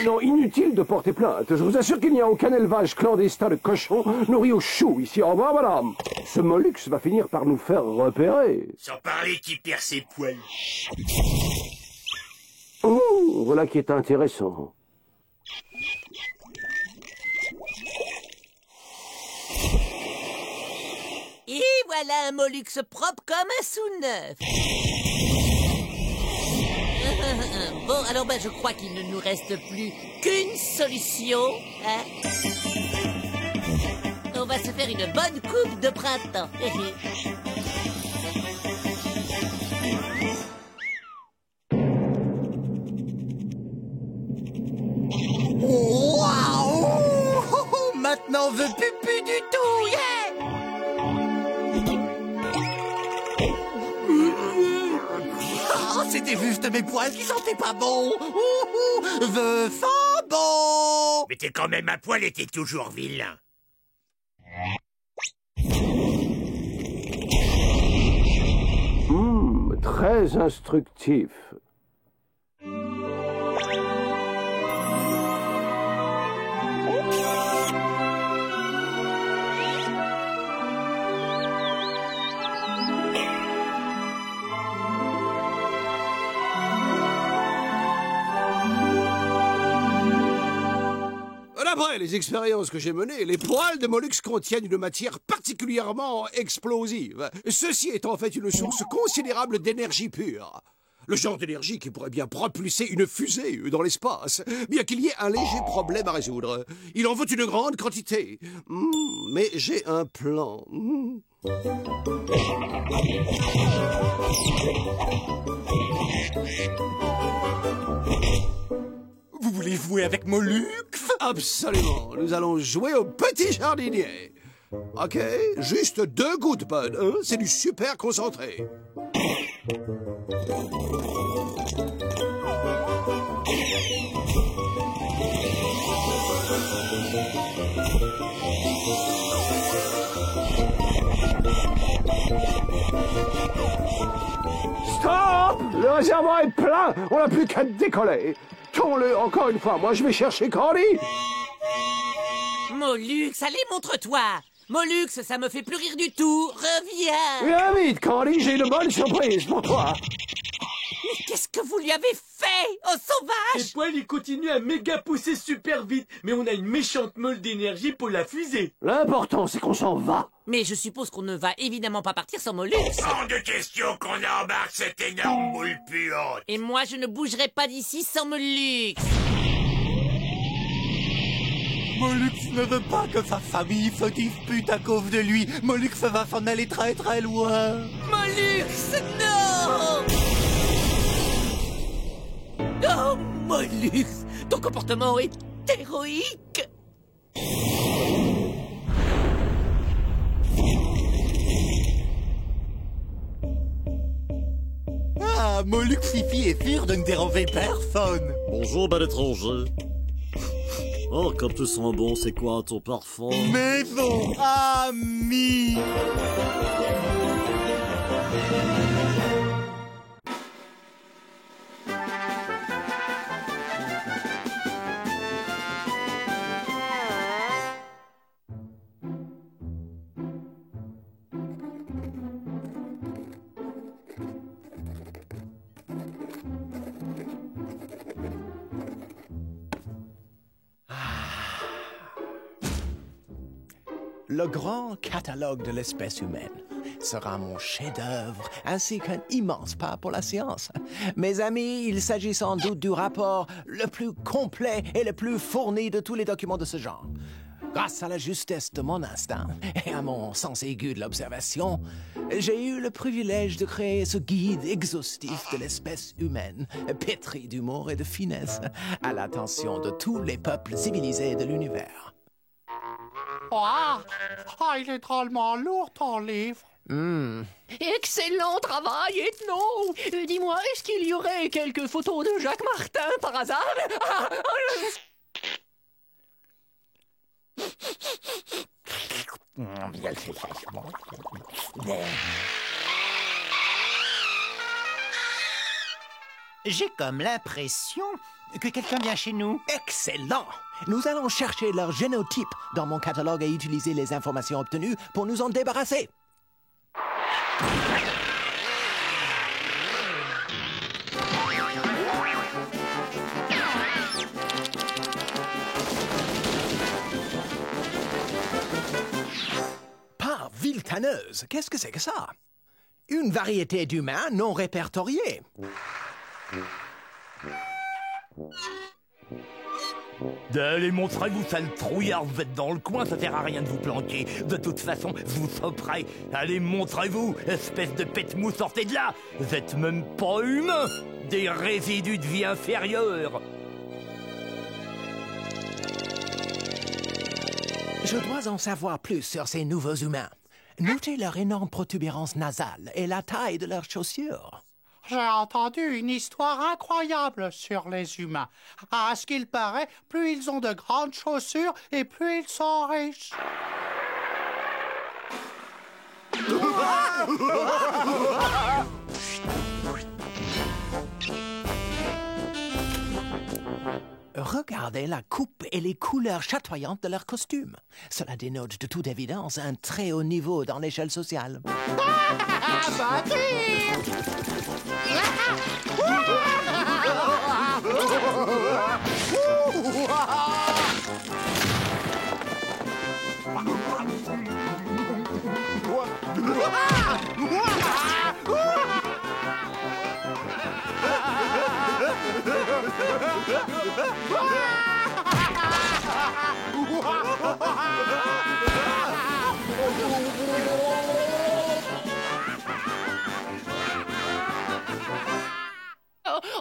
Non, inutile de porter plainte. Je vous assure qu'il n'y a aucun élevage clandestin de cochons nourris au chou ici. Au revoir, madame. Ce Molux va finir par nous faire repérer.
Sans parler qui perd ses poils.
Oh, voilà qui est intéressant.
Et voilà un Molux propre comme un sous-neuf. Bon, alors je crois qu'il ne nous reste plus qu'une solution, hein? On va se faire une bonne coupe de printemps.
Waouh! Maintenant, je pue plus du tout, yeah! Oh, c'était juste mes poils qui sentaient pas bon. Je sens bon.
Mais t'es quand même à poil et t'es toujours vilain.
Très instructif. Après les expériences que j'ai menées, les poils de Molux contiennent une matière particulièrement explosive. Ceci est en fait une source considérable d'énergie pure. Le genre d'énergie qui pourrait bien propulser une fusée dans l'espace, bien qu'il y ait un léger problème à résoudre. Il en faut une grande quantité. Mais j'ai un plan.
Vous voulez jouer avec Molux?
Absolument. Nous allons jouer au petit jardinier. Ok, juste 2 gouttes, Bud. Hein? C'est du super concentré.
Stop! Le
réservoir est plein. On n'a plus qu'à décoller. Tourne-le encore une fois. Moi, je vais chercher Candy.
Mollux, allez, montre-toi. Mollux, ça me fait plus rire du tout. Reviens.
Viens vite, Candy. J'ai une bonne surprise pour toi.
Mais qu'est-ce que vous lui avez fait, oh sauvage?
Et Poil, il continue à méga pousser super vite. Mais on a une méchante meule d'énergie pour la fusée.
L'important, c'est qu'on s'en va.
Mais je suppose qu'on ne va évidemment pas partir sans Mollux.
Hors de question qu'on embarque cette énorme boule puante.
Et moi, je ne bougerai pas d'ici sans Mollux.
Mollux ne veut pas que sa famille se dispute à cause de lui. Mollux va s'en aller très très loin.
Mollux, non! Oh, Mollux, ton comportement est héroïque.
Ah, Mollux Fifi est sûr de ne déranger personne.
Bonjour, bel étranger. Oh, comme tu sens bon, c'est quoi ton parfum?
Maison amie.
Le grand catalogue de l'espèce humaine sera mon chef-d'œuvre, ainsi qu'un immense pas pour la science. Mes amis, il s'agit sans doute du rapport le plus complet et le plus fourni de tous les documents de ce genre. Grâce à la justesse de mon instinct et à mon sens aigu de l'observation, j'ai eu le privilège de créer ce guide exhaustif de l'espèce humaine, pétri d'humour et de finesse, à l'attention de tous les peuples civilisés de l'univers.
Il est drôlement lourd, ton livre.
Excellent travail, Ethno. Dis-moi, est-ce qu'il y aurait quelques photos de Jacques Martin, par hasard?
J'ai comme l'impression que quelqu'un vient chez nous.
Excellent! Nous allons chercher leur génotype dans mon catalogue et utiliser les informations obtenues pour nous en débarrasser. Par viltaneuse, qu'est-ce que c'est que ça? Une variété d'humains non répertoriés.
Allez, montrez-vous, sale trouillard, vous êtes dans le coin, ça sert à rien de vous planquer. De toute façon, vous sauperez. Allez, montrez-vous, espèce de pète-mou, sortez de là. Vous êtes même pas humains, des résidus de vie inférieure.
Je dois en savoir plus sur ces nouveaux humains. Notez leur énorme protubérance nasale et la taille de leurs chaussures.
J'ai entendu une histoire incroyable sur les humains. À ce qu'il paraît, plus ils ont de grandes chaussures et plus ils sont riches.
Regardez la coupe et les couleurs chatoyantes de leurs costumes. Cela dénote de toute évidence un très haut niveau dans l'échelle sociale.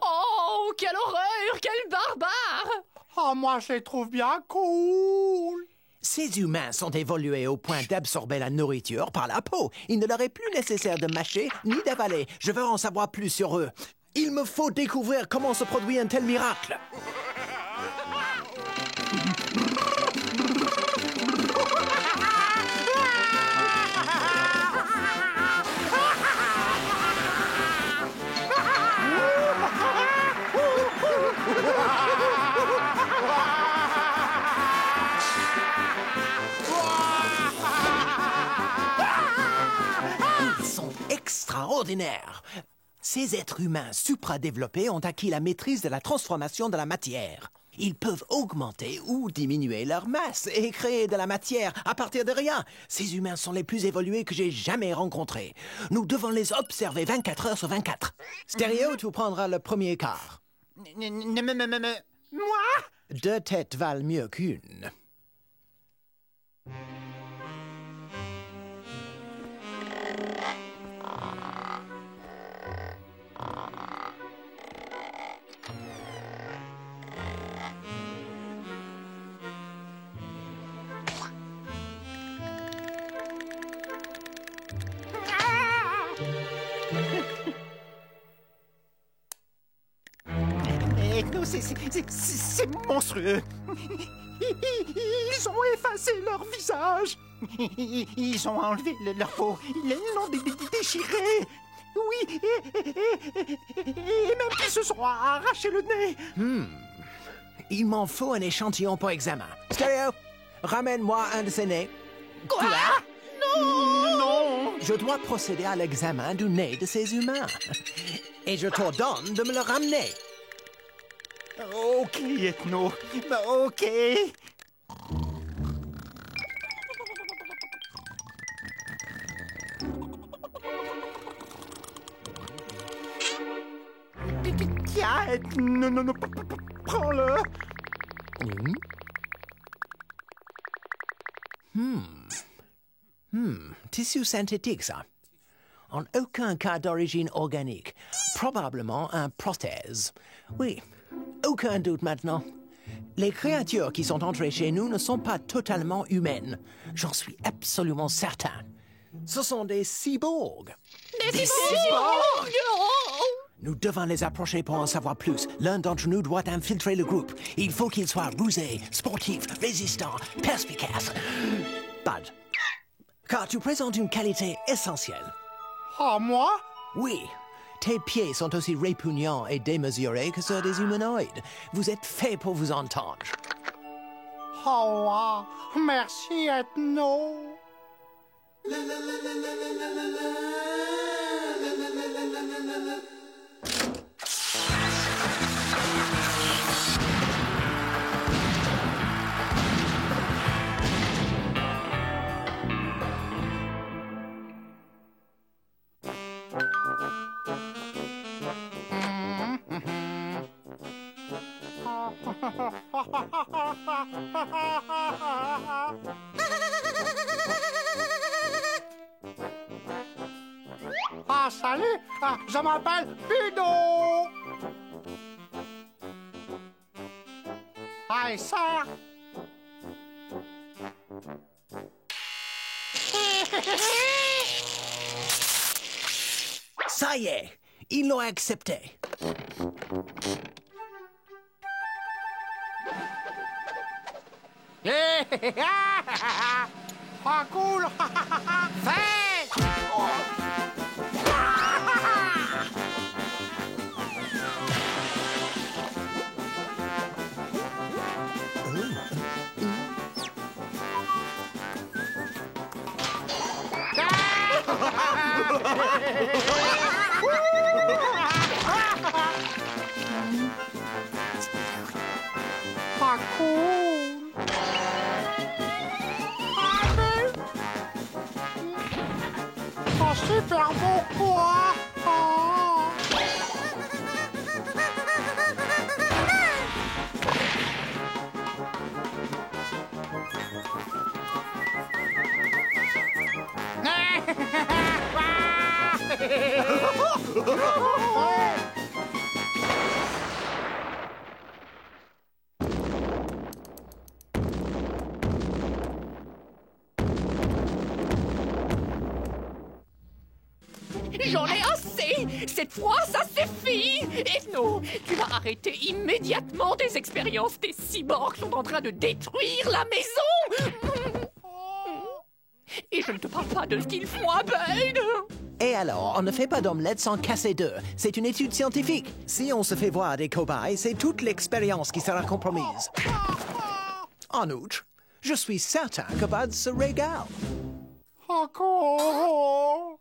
Oh, quelle horreur, quel barbare!
Oh, moi, je les trouve bien cool.
Ces humains sont évolués au point d'absorber la nourriture par la peau. Il ne leur est plus nécessaire de mâcher ni d'avaler. Je veux en savoir plus sur eux. Il me faut découvrir comment se produit un tel miracle. extraordinaire. Ces êtres humains supradéveloppés ont acquis la maîtrise de la transformation de la matière. Ils peuvent augmenter ou diminuer leur masse et créer de la matière à partir de rien. Ces humains sont les plus évolués que j'ai jamais rencontrés. Nous devons les observer 24 heures sur 24. Stéréo, tu prendras le premier quart.
Moi?
2 têtes valent mieux qu'une.
C'est monstrueux. Ils ont effacé leur visage. Ils ont enlevé leur peau. Ils l'ont déchiré. Oui, et même qu'ils se sont arraché le nez.
Il m'en faut un échantillon pour examen. Stéréo, ramène-moi un de ces nez.
Quoi? Non!
Je dois procéder à l'examen du nez de ces humains. Et je t'ordonne de me le ramener.
Ok, Ethno. Ok. Tiens, Ethno, non, prends-le.
Tissu synthétique, ça. En aucun cas d'origine organique. Probablement un prothèse. Oui, aucun doute maintenant. Les créatures qui sont entrées chez nous ne sont pas totalement humaines. J'en suis absolument certain. Ce sont des cyborgs.
Des cyborgs!
Nous devons les approcher pour en savoir plus. L'un d'entre nous doit infiltrer le groupe. Il faut qu'il soit rusé, sportif, résistant, perspicace. Bud, car tu présentes une qualité essentielle.
Oh, moi?
Oui. Tes pieds sont aussi répugnants et démesurés que ceux des humanoïdes. Vous êtes fait pour vous entendre.
Oh, wow. Merci, Ethno. Ah, salut! Ah, je m'appelle Pudo! Hi, sir!
Ça y est, ils l'ont accepté.
Ah, cool! Fait!
Pas cool.
Oh, super beau quoi! Oh.
J'en ai assez! Cette fois, ça suffit! Ethno, tu vas arrêter immédiatement tes expériences. Tes cyborgs sont en train de détruire la maison! Et je ne te parle pas de ce qu'ils font à Bud!
Et alors, on ne fait pas d'omelette sans casser d'œufs. C'est une étude scientifique. Si on se fait voir des cobayes, c'est toute l'expérience qui sera compromise. En outre, je suis certain que Bud se régale.
Encore!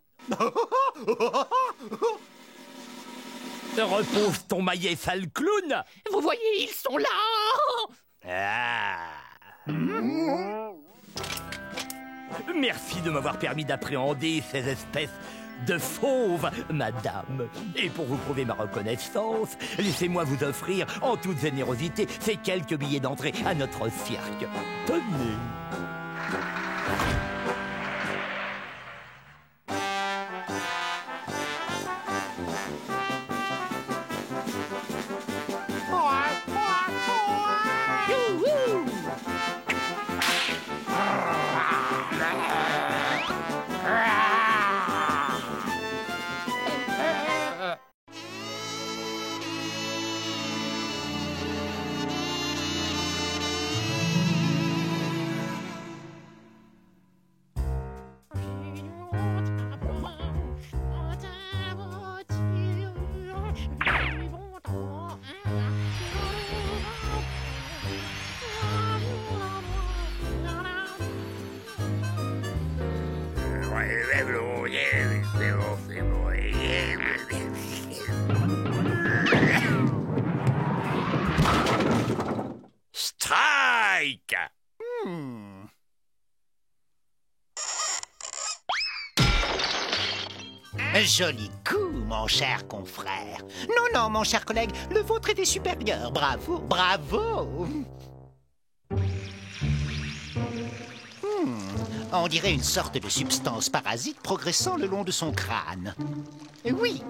Repose ton maillet, sale clown.
Vous voyez, ils sont là.
Merci de m'avoir permis d'appréhender ces espèces de fauves, madame. Et pour vous prouver ma reconnaissance, laissez-moi vous offrir, en toute générosité, ces quelques billets d'entrée à notre cirque. Tenez.
Strike!
Joli coup, mon cher confrère. Non, mon cher collègue, le vôtre était supérieur. Bravo, bravo. On dirait une sorte de substance parasite progressant le long de son crâne. Oui,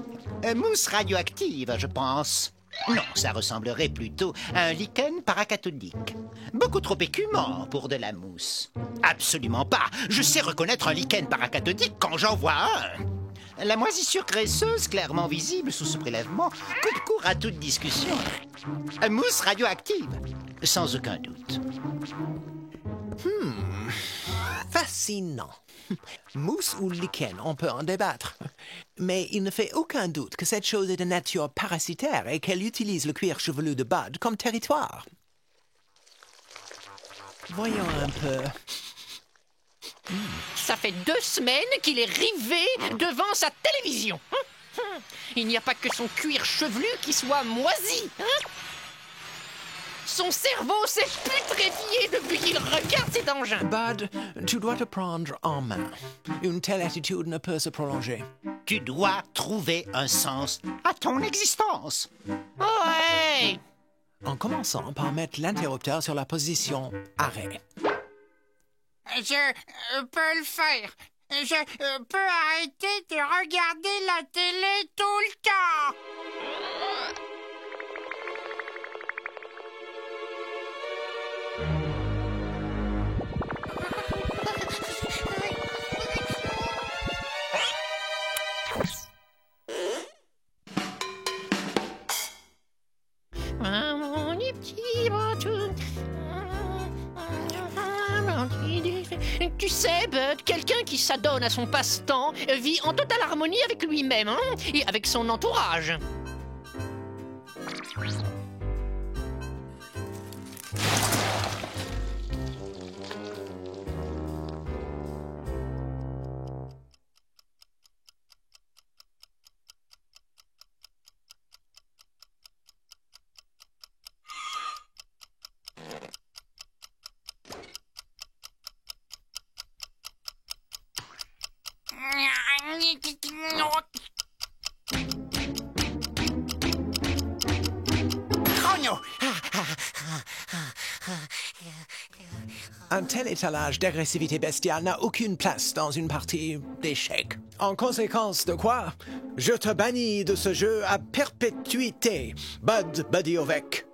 mousse radioactive, je pense. Non, ça ressemblerait plutôt à un lichen paracathodique. Beaucoup trop écumant pour de la mousse. Absolument pas. Je sais reconnaître un lichen paracathodique quand j'en vois un. La moisissure graisseuse, clairement visible sous ce prélèvement, coupe court à toute discussion. Mousse radioactive, sans aucun doute.
Fascinant. Mousse ou lichen, on peut en débattre. Mais il ne fait aucun doute que cette chose est de nature parasitaire et qu'elle utilise le cuir chevelu de Bud comme territoire. Voyons un peu.
Ça fait 2 semaines qu'il est rivé devant sa télévision. Il n'y a pas que son cuir chevelu qui soit moisi. Son cerveau s'est putréfié depuis qu'il regarde cet engin.
Bud, tu dois te prendre en main. Une telle attitude ne peut se prolonger.
Tu dois trouver un sens à ton existence.
Ouais.
En commençant par mettre l'interrupteur sur la position arrêt.
Je peux le faire. Je peux arrêter de regarder la télé tout le temps.
Tu sais, Bud, quelqu'un qui s'adonne à son passe-temps vit en totale harmonie avec lui-même et avec son entourage.
Un tel étalage d'agressivité bestiale n'a aucune place dans une partie d'échecs. En conséquence de quoi, je te bannis de ce jeu à perpétuité, Bud Buddyovec.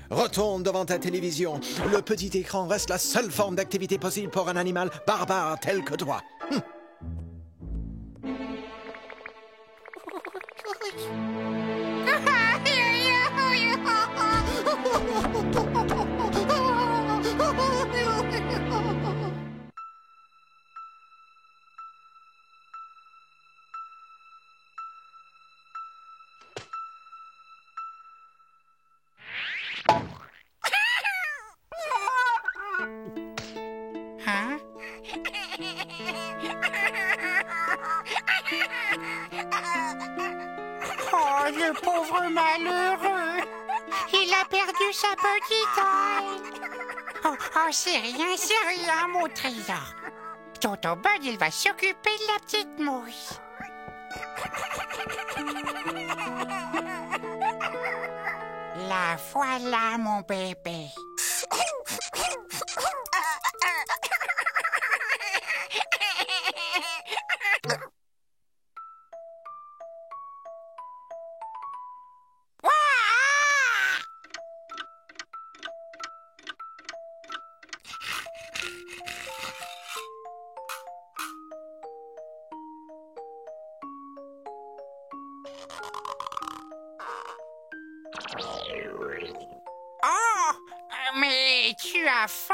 Retourne devant ta télévision. Le petit écran reste la seule forme d'activité possible pour un animal barbare tel que toi.
Hein? Oh, le pauvre malheureux. Il a perdu sa petite oreille. Oh, c'est rien, mon trésor. Tonton Bud, il va s'occuper de la petite mouche. La voilà, mon bébé. Oh, mais tu as faim?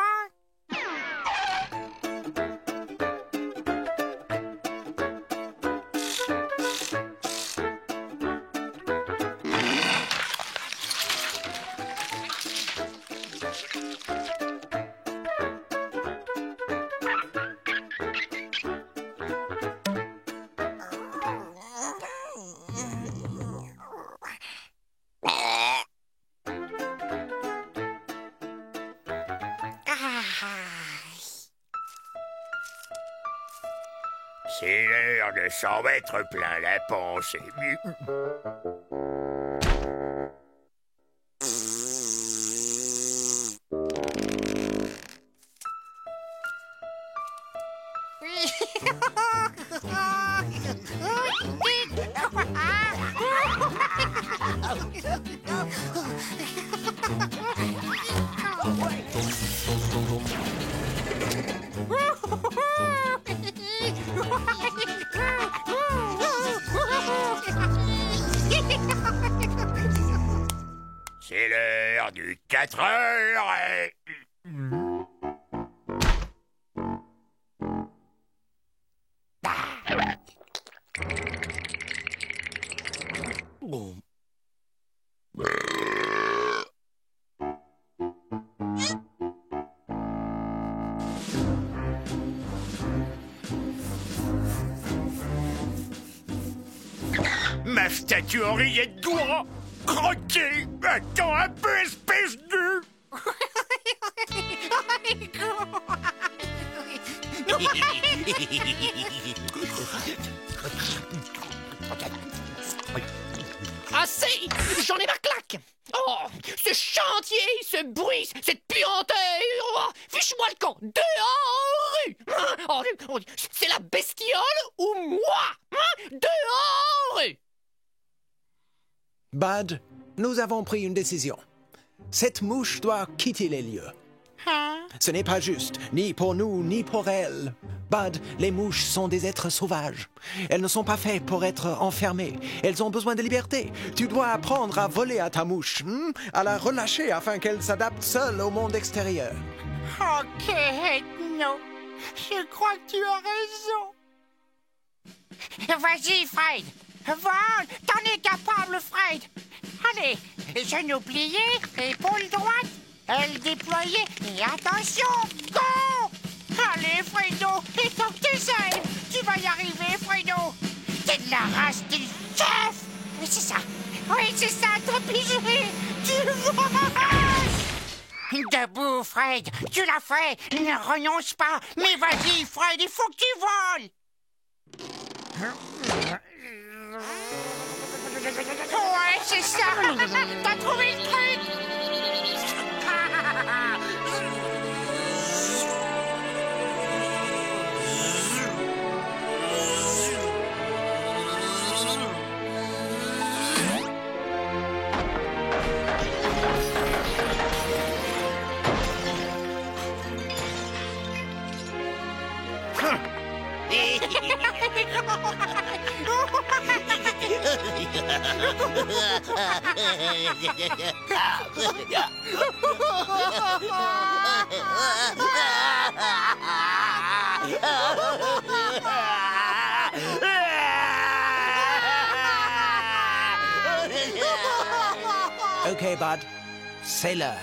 C'est l'heure de s'en mettre plein la pensée. C'est l'heure du 4 heures. Ma statue Henriette Doura, croquée. Attends un peu, espèce de...
Assez! J'en ai ma claque! Oh, ce chantier, ce bruit, cette puanteur! Oh, fiche-moi le camp! Dehors! Oh, c'est la bestiole ou moi? Dehors!
Bud, nous avons pris une décision. Cette mouche doit quitter les lieux. Ce n'est pas juste, ni pour nous, ni pour elle. Bud, les mouches sont des êtres sauvages. Elles ne sont pas faites pour être enfermées. Elles ont besoin de liberté. Tu dois apprendre à voler à ta mouche, à la relâcher afin qu'elle s'adapte seule au monde extérieur.
Ok, Ethno. Je crois que tu as raison. Vas-y, Fred. Vole, t'en es capable, Fred. Allez, genoux pliés, épaules droites, ailes déployées, et attention, go! Allez, Fredo, et tant que t'essayes, tu vas y arriver, Fredo. T'es de la race du chef. C'est ça, oui, c'est ça, t'as pigé. Tu voles. Debout, Fred, tu l'as fait, ne renonce pas. Mais vas-y, Fred, il faut que tu voles. Ouais, c'est ça. T'as trouvé le truc.
Ok, Bud, c'est l'heure.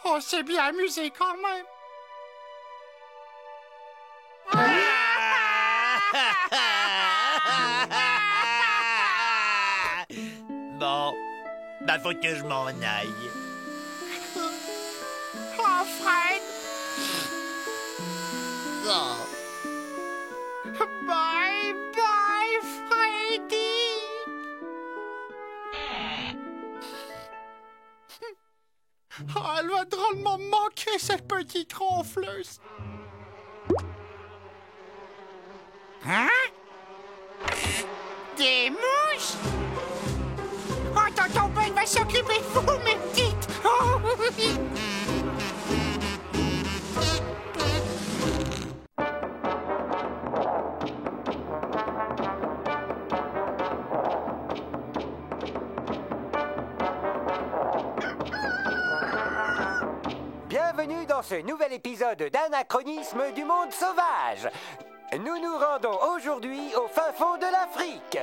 Oh, c'est bien amusé quand même.
Bah, faut que je m'en aille.
Oh, Fred.
Oh.
Bye bye, Freddy. Oh, elle va drôlement manquer, cette petite ronfleuse. Hein? Des mouches? Oh, tonton Ben va s'occuper de vous, mes petites. Oh, oui.
Bienvenue dans ce nouvel épisode d'Anachronisme du monde sauvage. Nous nous rendons aujourd'hui au fin fond de l'Afrique.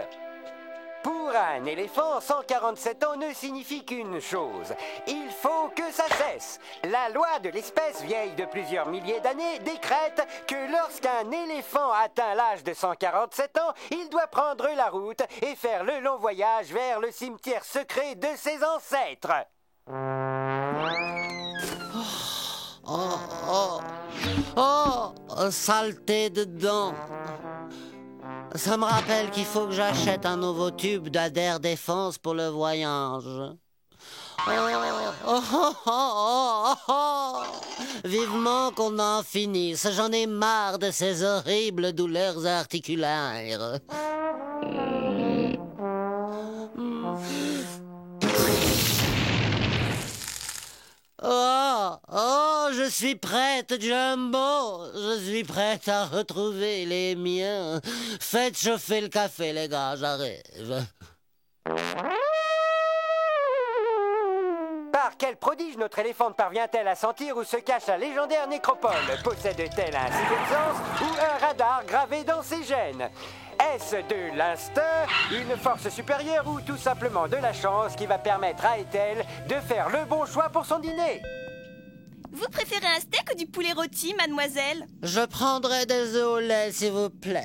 Pour un éléphant, 147 ans ne signifie qu'une chose. Il faut que ça cesse. La loi de l'espèce, vieille de plusieurs milliers d'années, décrète que lorsqu'un éléphant atteint l'âge de 147 ans, il doit prendre la route et faire le long voyage vers le cimetière secret de ses ancêtres.
Saleté dedans. Ça me rappelle qu'il faut que j'achète un nouveau tube d'Adair Défense pour le voyage. Vivement qu'on en finisse. J'en ai marre de ces horribles douleurs articulaires. Je suis prête, Jumbo. Je suis prête à retrouver les miens. Faites chauffer le café, les gars, j'arrive.
Par quel prodige notre éléphante parvient-elle à sentir où se cache la légendaire nécropole? Possède-t-elle un sixième sens ou un radar gravé dans ses gènes? Est-ce de l'instinct, une force supérieure ou tout simplement de la chance qui va permettre à Ethel de faire le bon choix pour son dîner?
Vous préférez un steak ou du poulet rôti, mademoiselle?
Je prendrai des œufs au lait, s'il vous plaît.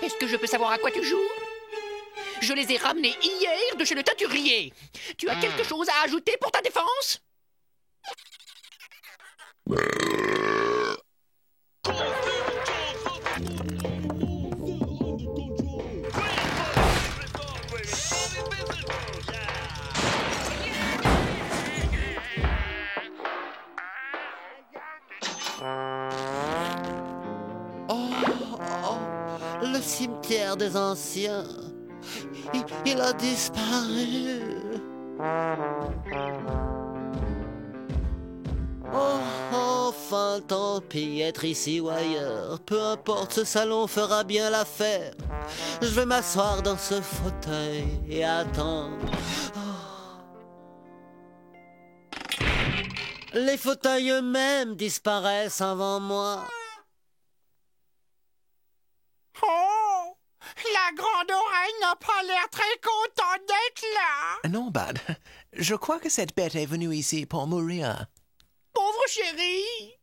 Est-ce que je peux savoir à quoi tu joues? Je les ai ramenés hier de chez le teinturier. Tu as quelque chose à ajouter pour ta défense?
Le cimetière des anciens. Il a disparu. Enfin, tant pis, être ici ou ailleurs. Peu importe, ce salon fera bien l'affaire. Je vais m'asseoir dans ce fauteuil et attendre. Les fauteuils eux-mêmes disparaissent avant moi.
Oh! La grande oreille n'a pas l'air très contente d'être là.
Non, Bud. Je crois que cette bête est venue ici pour mourir.
Pauvre chérie!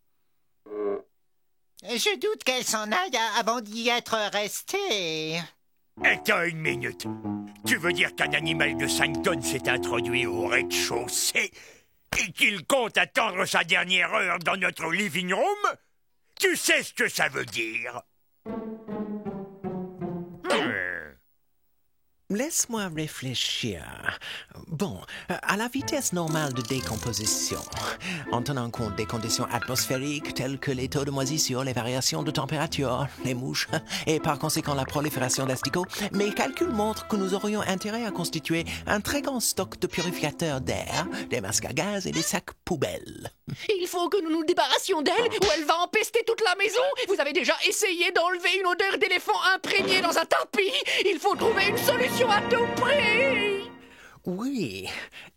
Je doute qu'elle s'en aille avant d'y être restée.
Attends une minute. Tu veux dire qu'un animal de 5 tonnes s'est introduit au rez-de-chaussée et qu'il compte attendre sa dernière heure dans notre living room? Tu sais ce que ça veut dire?
Laisse-moi réfléchir. Bon, à la vitesse normale de décomposition, en tenant compte des conditions atmosphériques telles que les taux de moisissure, les variations de température, les mouches, et par conséquent la prolifération d'asticots, mes calculs montrent que nous aurions intérêt à constituer un très grand stock de purificateurs d'air, des masques à gaz et des sacs poubelles.
Il faut que nous nous débarrassions d'elle ou elle va empester toute la maison. Vous avez déjà essayé d'enlever une odeur d'éléphant imprégnée dans un tapis. Il faut trouver une solution à tout prix.
Oui,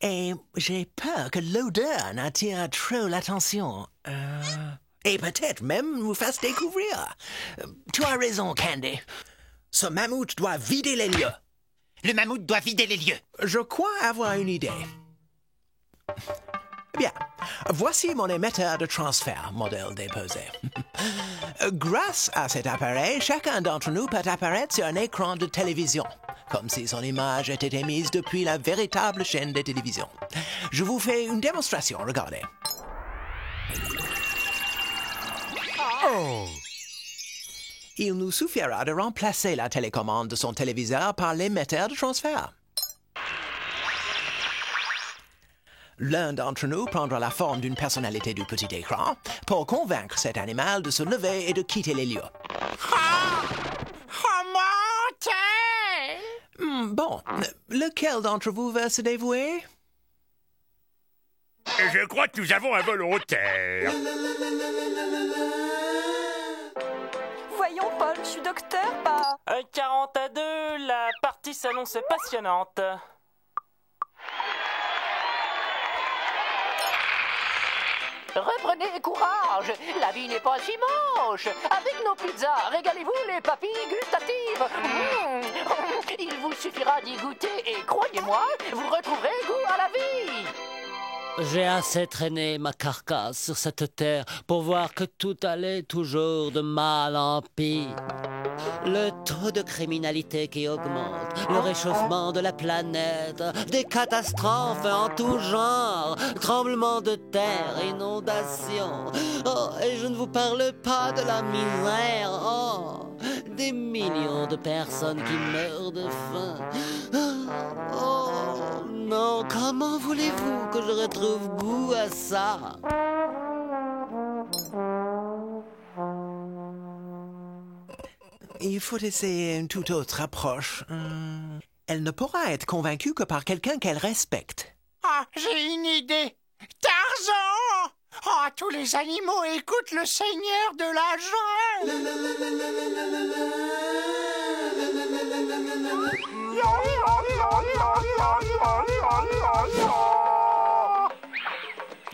et j'ai peur que l'odeur n'attire trop l'attention. Et peut-être même nous fasse découvrir. Tu as raison, Candy. Ce mammouth doit vider les lieux.
Le mammouth doit vider les lieux.
Je crois avoir une idée. Bien, voici mon émetteur de transfert, modèle déposé. Grâce à cet appareil, chacun d'entre nous peut apparaître sur un écran de télévision, comme si son image était émise depuis la véritable chaîne de télévision. Je vous fais une démonstration, regardez. Oh! Il nous suffira de remplacer la télécommande de son téléviseur par l'émetteur de transfert. L'un d'entre nous prendra la forme d'une personnalité du petit écran pour convaincre cet animal de se lever et de quitter les lieux. Bon, lequel d'entre vous veut se dévouer?
Je crois que nous avons un volontaire.
Voyons, Paul, je suis docteur, pas... 1,40 à 2, la partie s'annonce passionnante.
Reprenez courage, la vie n'est pas si moche. Avec nos pizzas, régalez-vous les papilles gustatives. Il vous suffira d'y goûter et croyez-moi, vous retrouverez goût à la vie.
J'ai assez traîné ma carcasse sur cette terre pour voir que tout allait toujours de mal en pire. Le taux de criminalité qui augmente, le réchauffement de la planète, des catastrophes en tout genre, tremblements de terre, inondations. Oh, et je ne vous parle pas de la misère. Oh, des millions de personnes qui meurent de faim. Oh, non, comment voulez-vous que je retrouve goût à ça?
Il faut essayer une toute autre approche. Elle ne pourra être convaincue que par quelqu'un qu'elle respecte.
Ah, j'ai une idée. Tarzan! Ah, tous les animaux écoutent le seigneur de la jungle.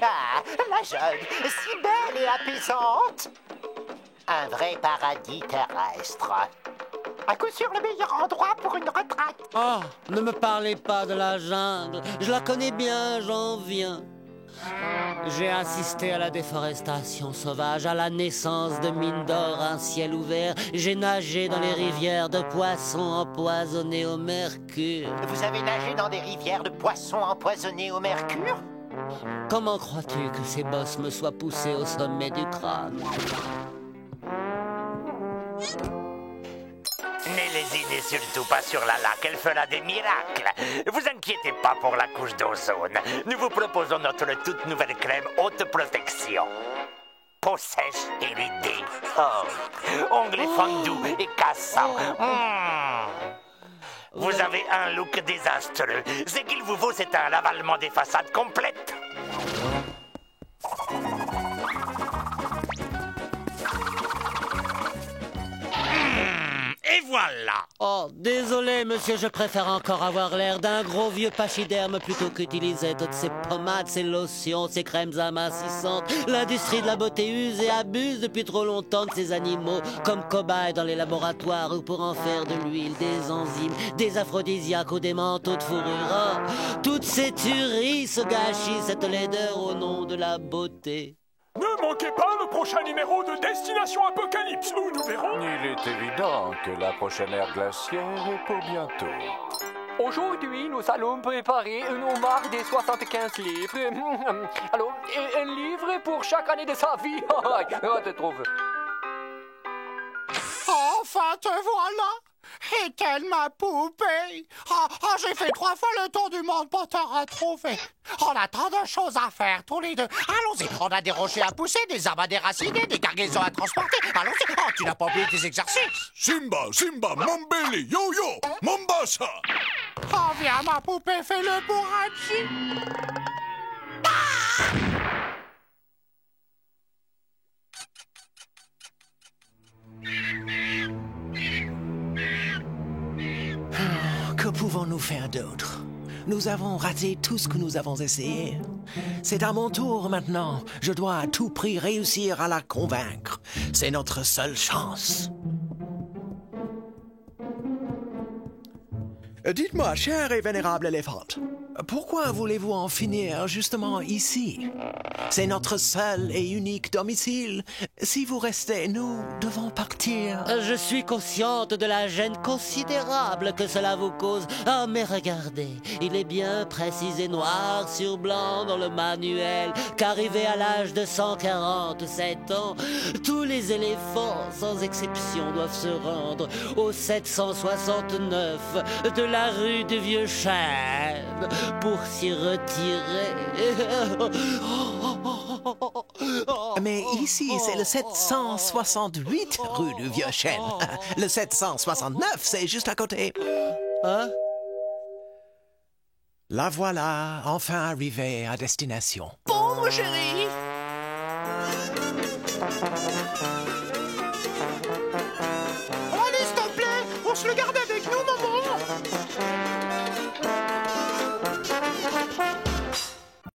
Ah, la jungle, si belle et apaisante. Un vrai paradis terrestre. À coup sûr le meilleur endroit pour une retraite.
Oh, ne me parlez pas de la jungle. Je la connais bien, j'en viens. J'ai assisté à la déforestation sauvage, à la naissance de mines d'or, un ciel ouvert. J'ai nagé dans les rivières de poissons empoisonnés au mercure.
Vous avez nagé dans des rivières de poissons empoisonnés au mercure?
Comment crois-tu que ces bosses me soient poussés au sommet du crâne?
Ne lésinez surtout pas sur la laque, elle fera des miracles. Vous inquiétez pas pour la couche d'ozone. Nous vous proposons notre toute nouvelle crème haute protection. Peau sèche et ridée. Oh, ongles fondus et cassants. Vous avez un look désastreux. Ce qu'il vous faut, c'est un ravalement des façades complète.
Et voilà.
Oh, désolé, monsieur, je préfère encore avoir l'air d'un gros vieux pachyderme plutôt qu'utiliser toutes ces pommades, ces lotions, ces crèmes amincissantes. L'industrie de la beauté use et abuse depuis trop longtemps de ces animaux, comme cobayes dans les laboratoires ou pour en faire de l'huile, des enzymes, des aphrodisiaques ou des manteaux de fourrure. Oh, toutes ces tueries se gâchissent cette laideur au nom de la beauté.
Ne manquez pas le prochain numéro de Destination Apocalypse, où nous verrons...
Il est évident que la prochaine ère glaciaire est pour bientôt.
Aujourd'hui, nous allons préparer un homard des 75 livres. Alors, un livre pour chaque année de sa vie. On te trouve.
Enfin, te voilà! Est-elle ma poupée? J'ai fait 3 fois le tour du monde pour te retrouver. On a tant de choses à faire, tous les deux. Allons-y, on a des rochers à pousser, des arbres à déraciner, des cargaisons à transporter. Allons-y, tu n'as pas oublié tes exercices.
Simba, Mambeli, Yo-Yo, Mombasa.
Oh, viens, ma poupée, fais le bourrachi.
Que pouvons-nous faire d'autre? Nous avons raté tout ce que nous avons essayé. C'est à mon tour maintenant. Je dois à tout prix réussir à la convaincre. C'est notre seule chance. Dites-moi, cher et vénérable éléphante, Pourquoi voulez-vous en finir justement ici? C'est notre seul et unique domicile. Si vous restez, nous devons partir.
Je suis consciente de la gêne considérable que cela vous cause. Ah, mais regardez, il est bien précisé noir sur blanc dans le manuel qu'arrivé à l'âge de 147 ans, tous les éléphants, sans exception, doivent se rendre au 769 de la rue du Vieux Chêne pour s'y retirer.
Mais ici, c'est le 768 rue du Vieux Chêne. Le 769, c'est juste à côté.
Hein?
La voilà, enfin arrivée à destination.
Bon, mon chéri. Allez, s'il te plaît, on se le garde